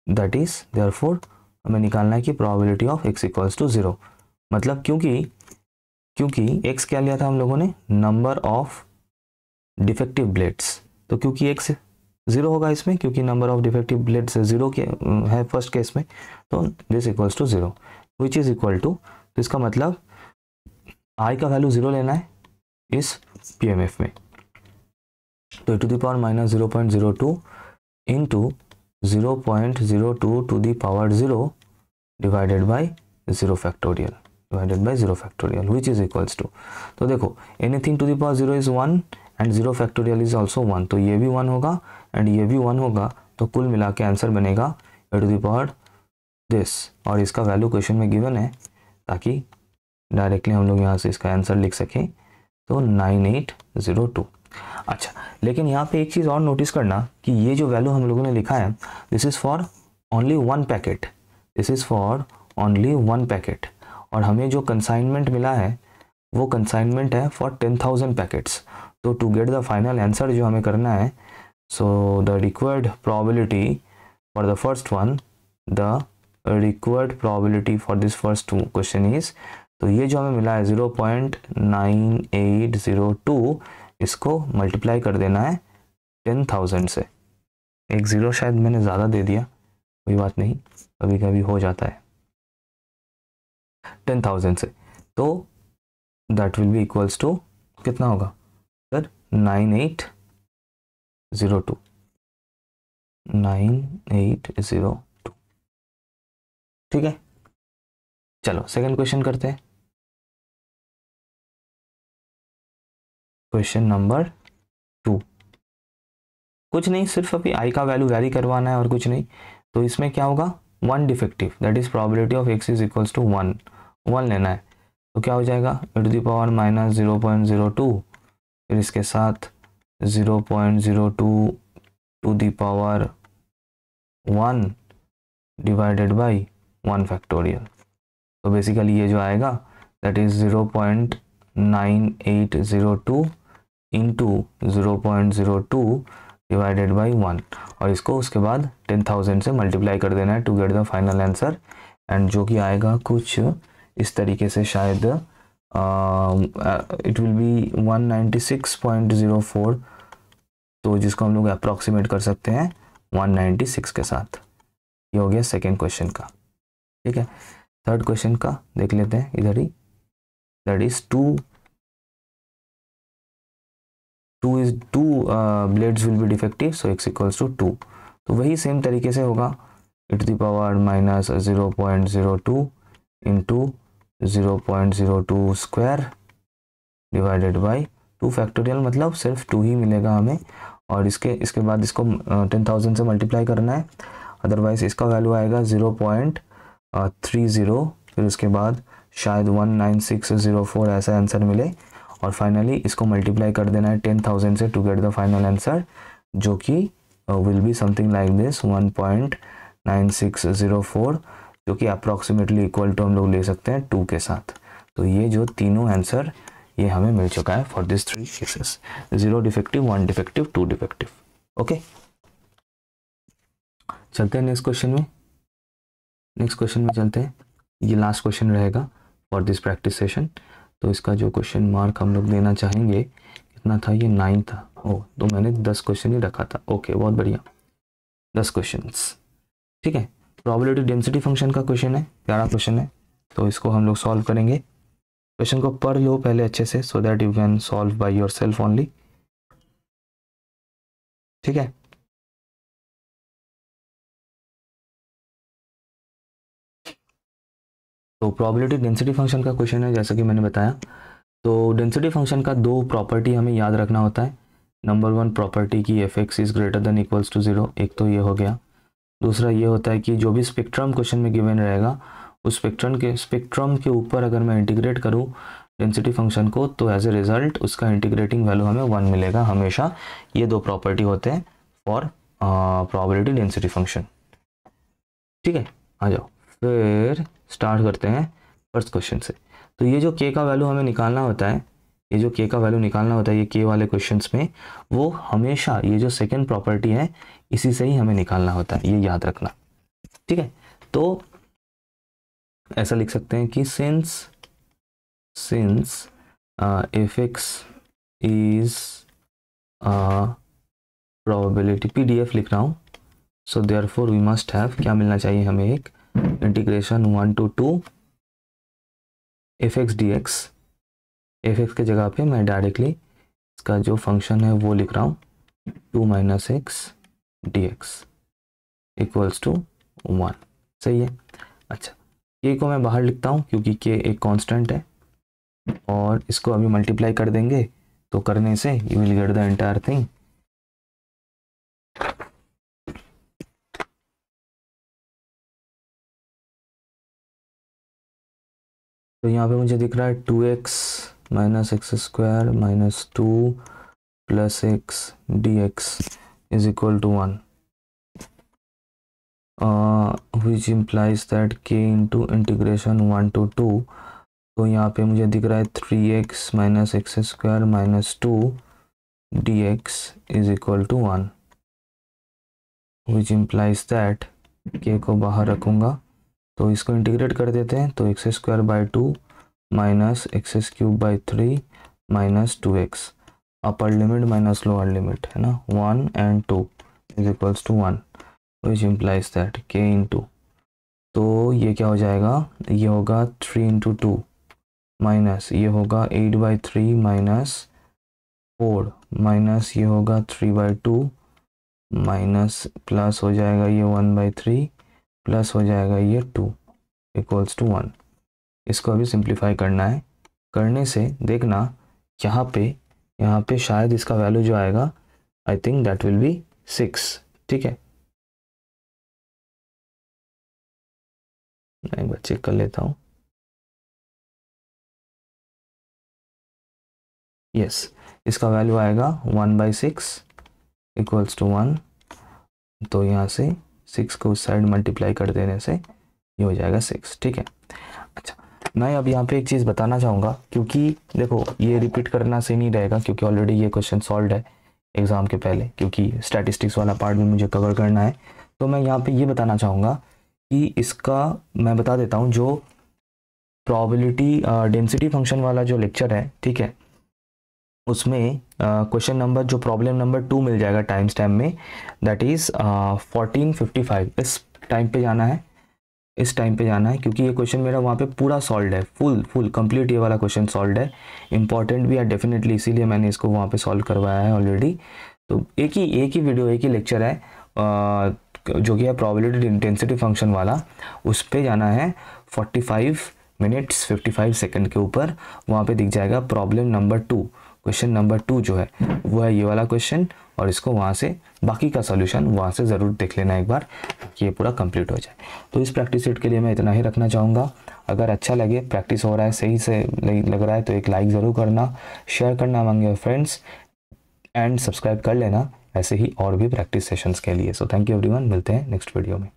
दैट इज देयरफॉर हमें निकालना है कि probability of x equals to 0। मतलब क्योंकि x क्या लिया था हम लोगों ने, नंबर ऑफ डिफेक्टिव ब्लेड्स। तो क्योंकि x 0 होगा इसमें, क्योंकि नंबर ऑफ डिफेक्टिव ब्लेड्स 0 के है फर्स्ट केस में, तो this equals to 0 which is equal to, तो इसका मतलब i का वैल्यू 0 लेना है इस पीएमएफ में। तो to the power minus 0.02 into 0.02 to the power 0 divided by 0 factorial, which is equals to, तो देखो anything to the power 0 is 1 and 0 factorial is also 1, तो ये भी 1 होगा एंड ये भी 1 होगा, तो कुल मिला के आंसर बनेगा ए टू द पावर दिस, और इसका वैल्यू क्वेश्चन में गिवन है ताकि डायरेक्टली हम लोग यहाँ से इसका आंसर लिख सकें। तो 9802 अच्छा, लेकिन यहाँ पे एक चीज़ और नोटिस करना कि ये जो वैल्यू हम लोगों ने लिखा है, this is for only one packet, this is for only one packet, और हमें जो कंसाइनमेंट मिला है वो कंसाइनमेंट है फॉर 10,000 पैकेट्स। तो to get the final answer जो हमें करना है, so the required probability for the first one, the required probability for this first question is, तो ये जो हमें मिला है 0.9802, इसको मल्टीप्लाई कर देना है 10,000 से। एक ज़ीरो शायद मैंने ज़्यादा दे दिया, कोई बात नहीं, कभी कभी हो जाता है। 10,000 से, तो that will be equals to कितना होगा सर, 9802, 9802। ठीक है, चलो सेकंड क्वेश्चन करते हैं। क्वेश्चन नंबर 2, कुछ नहीं, सिर्फ अभी आई का वैल्यू वेरी करवाना है और कुछ नहीं। तो इसमें क्या होगा, one defective, that is probability of x is equals to 1, 1 लेना है। तो क्या हो जाएगा, e⁻−0.02, फिर इसके साथ 0.02 to the power 1 divided by 1 factorial. तो बेसिकली ये जो आएगा that is 0.9802 into 0.02 divided by 1, और इसको उसके बाद 10,000 से मल्टीप्लाई कर देना है to get the final answer, and जो कि आएगा कुछ इस तरीके से, शायद इट विल बी 196.04, तो जिसको हम लोग अप्रॉक्सीमेट कर सकते हैं 196 के साथ। ये हो गया सेकेंड क्वेश्चन का। ठीक है, थर्ड क्वेश्चन का देख लेते हैं इधर ही, that is 2 blades will be defective, so x equals to 2। तो वही सेम तरीके से होगा, e⁻−0.02 into 0.02 square divided by 2 factorial, मतलब सिर्फ 2 ही मिलेगा हमें, और इसके बाद इसको 10,000 से मल्टीप्लाई करना है, अदरवाइज इसका वैल्यू आएगा 0.30, फिर उसके बाद शायद 19604 ऐसा आंसर मिले, और फाइनली इसको मल्टीप्लाई कर देना है 10,000 से to get the final answer, जो कि will be something like this 1.9604, जो कि अप्रॉक्सीमेटली इक्वल टू हम लोग ले सकते हैं 2 के साथ। तो ये जो तीनों आंसर ये हमें मिल चुका है for this 3 cases, 0 defective, 1 defective, 2 defective. Okay, चलते हैं नेक्स्ट क्वेश्चन में। नेक्स्ट क्वेश्चन में चलते हैं, ये लास्ट क्वेश्चन रहेगा फॉर दिस प्रैक्टिस सेशन। तो इसका जो क्वेश्चन मार्क हम लोग देना चाहेंगे, कितना था, ये 9 था। ओ, तो मैंने 10 क्वेश्चन ही रखा था। ओके, बहुत बढ़िया, 10 क्वेश्चंस। ठीक है, प्रोबेबिलिटी डेंसिटी फंक्शन का क्वेश्चन है, प्यारा क्वेश्चन है, तो इसको हम लोग सॉल्व करेंगे। क्वेश्चन को पढ़ लो पहले अच्छे से, so that you can solve by yourself only. ठीक है, तो प्रोबेबिलिटी डेंसिटी फंक्शन का क्वेश्चन है, जैसा कि मैंने बताया। तो डेंसिटी फंक्शन का 2 प्रॉपर्टी हमें याद रखना होता है। नंबर 1 प्रॉपर्टी की f(x) is greater than equals to 0, एक तो ये हो गया। दूसरा ये होता है कि जो भी स्पेक्ट्रम क्वेश्चन में गिवन रहेगा, उस स्पेक्ट्रम के ऊपर अगर मैं इंटीग्रेट करूँ डेंसिटी फंक्शन को, तो एज ए रिजल्ट उसका इंटीग्रेटिंग वैल्यू हमें 1 मिलेगा हमेशा। ये 2 प्रॉपर्टी होते हैं फॉर प्रोबेबिलिटी डेंसिटी फंक्शन। ठीक है, आ जाओ फिर स्टार्ट करते हैं फर्स्ट क्वेश्चन से। तो ये जो k का वैल्यू हमें निकालना होता है, ये जो k का वैल्यू निकालना होता है, ये k वाले क्वेश्चंस में, वो हमेशा ये जो सेकंड प्रॉपर्टी है इसी से ही हमें निकालना होता है, ये याद रखना। ठीक है, तो ऐसा लिख सकते हैं कि since f(x) is probability, PDF लिख रहा हूँ, so therefore we must have, क्या मिलना चाहिए हमें, एक integration 1 to 2 f(x) dx। f(x) के जगह पे मैं डायरेक्टली इसका जो फंक्शन है वो लिख रहा हूँ, 2 - x dx इक्वल्स टू 1। सही है। अच्छा, k को मैं बाहर लिखता हूँ क्योंकि k एक कांस्टेंट है, और इसको अभी मल्टीप्लाई कर देंगे, तो करने से you will get the entire thing. तो यहाँ पे मुझे दिख रहा है 2x - x² - 2 plus x d x is equal to 1, which implies that k into integration 1 to 2। तो यहाँ पे मुझे दिख रहा है 3x minus x square minus 2 d x is equal to 1, which implies that k को बाहर रखूँगा तो इसको इंटीग्रेट कर देते हैं, तो x square by 2 minus x cube by 3 minus 2x, upper limit minus lower limit है ना, 1 and 2 is equals to 1, which implies that k into, तो ये क्या हो जाएगा, ये होगा 3 into 2 माइनस ये होगा 8/3 माइनस 4 माइनस ये होगा 3/2 माइनस प्लस हो जाएगा ये 1/3 प्लस हो जाएगा ये 2 इक्वल्स टू 1। इसको अभी सिंप्लीफाई करना है, करने से देखना यहाँ पे शायद इसका वैल्यू जो आएगा I think that will B 6, ठीक है। मैं चेक कर लेता हूँ, यस इसका वैल्यू आएगा 1/6 इक्वल्स टू 1, तो यहाँ से 6 को उस साइड मल्टीप्लाई कर देने से ये हो जाएगा 6, ठीक है। अच्छा मैं अब यहाँ पे एक चीज़ बताना चाहूँगा, क्योंकि देखो ये रिपीट करना सही नहीं रहेगा, क्योंकि ऑलरेडी ये क्वेश्चन सॉल्व है एग्ज़ाम के पहले, क्योंकि स्टैटिस्टिक्स वाला पार्ट भी मुझे कवर करना है। तो मैं यहाँ पे ये बताना चाहूँगा कि इसका मैं बता देता हूँ, जो प्रोबेबिलिटी डेंसिटी फंक्शन वाला जो लेक्चर है, ठीक है, उसमें क्वेश्चन नंबर जो प्रॉब्लम नंबर 2 मिल जाएगा टाइम स्टैम्प में, दैट इज़ 1455। इस टाइम पे जाना है, इस टाइम पे जाना है, क्योंकि ये क्वेश्चन मेरा वहाँ पे पूरा सॉल्व है, फुल कंप्लीट ये वाला क्वेश्चन सॉल्व है, इंपॉर्टेंट भी है डेफिनेटली, इसीलिए मैंने इसको वहाँ पे सॉल्व करवाया है ऑलरेडी। तो एक ही वीडियो एक ही लेक्चर है जो कि है प्रोबेबिलिटी इंटेंसिटी फंक्शन वाला, उस पर जाना है 45 मिनट्स 55 सेकेंड के ऊपर, वहाँ पे दिख जाएगा प्रॉब्लम नंबर 2, क्वेश्चन नंबर 2 जो है वो है ये वाला क्वेश्चन, और इसको वहाँ से बाकी का सॉल्यूशन वहाँ से ज़रूर देख लेना एक बार कि ये पूरा कंप्लीट हो जाए। तो इस प्रैक्टिस सेट के लिए मैं इतना ही रखना चाहूँगा। अगर अच्छा लगे, प्रैक्टिस हो रहा है, सही से लग रहा है, तो एक लाइक ज़रूर करना, शेयर करना among your friends and subscribe कर लेना ऐसे ही और भी प्रैक्टिस सेशंस के लिए। सो थैंक यू एवरीवन, मिलते हैं नेक्स्ट वीडियो में।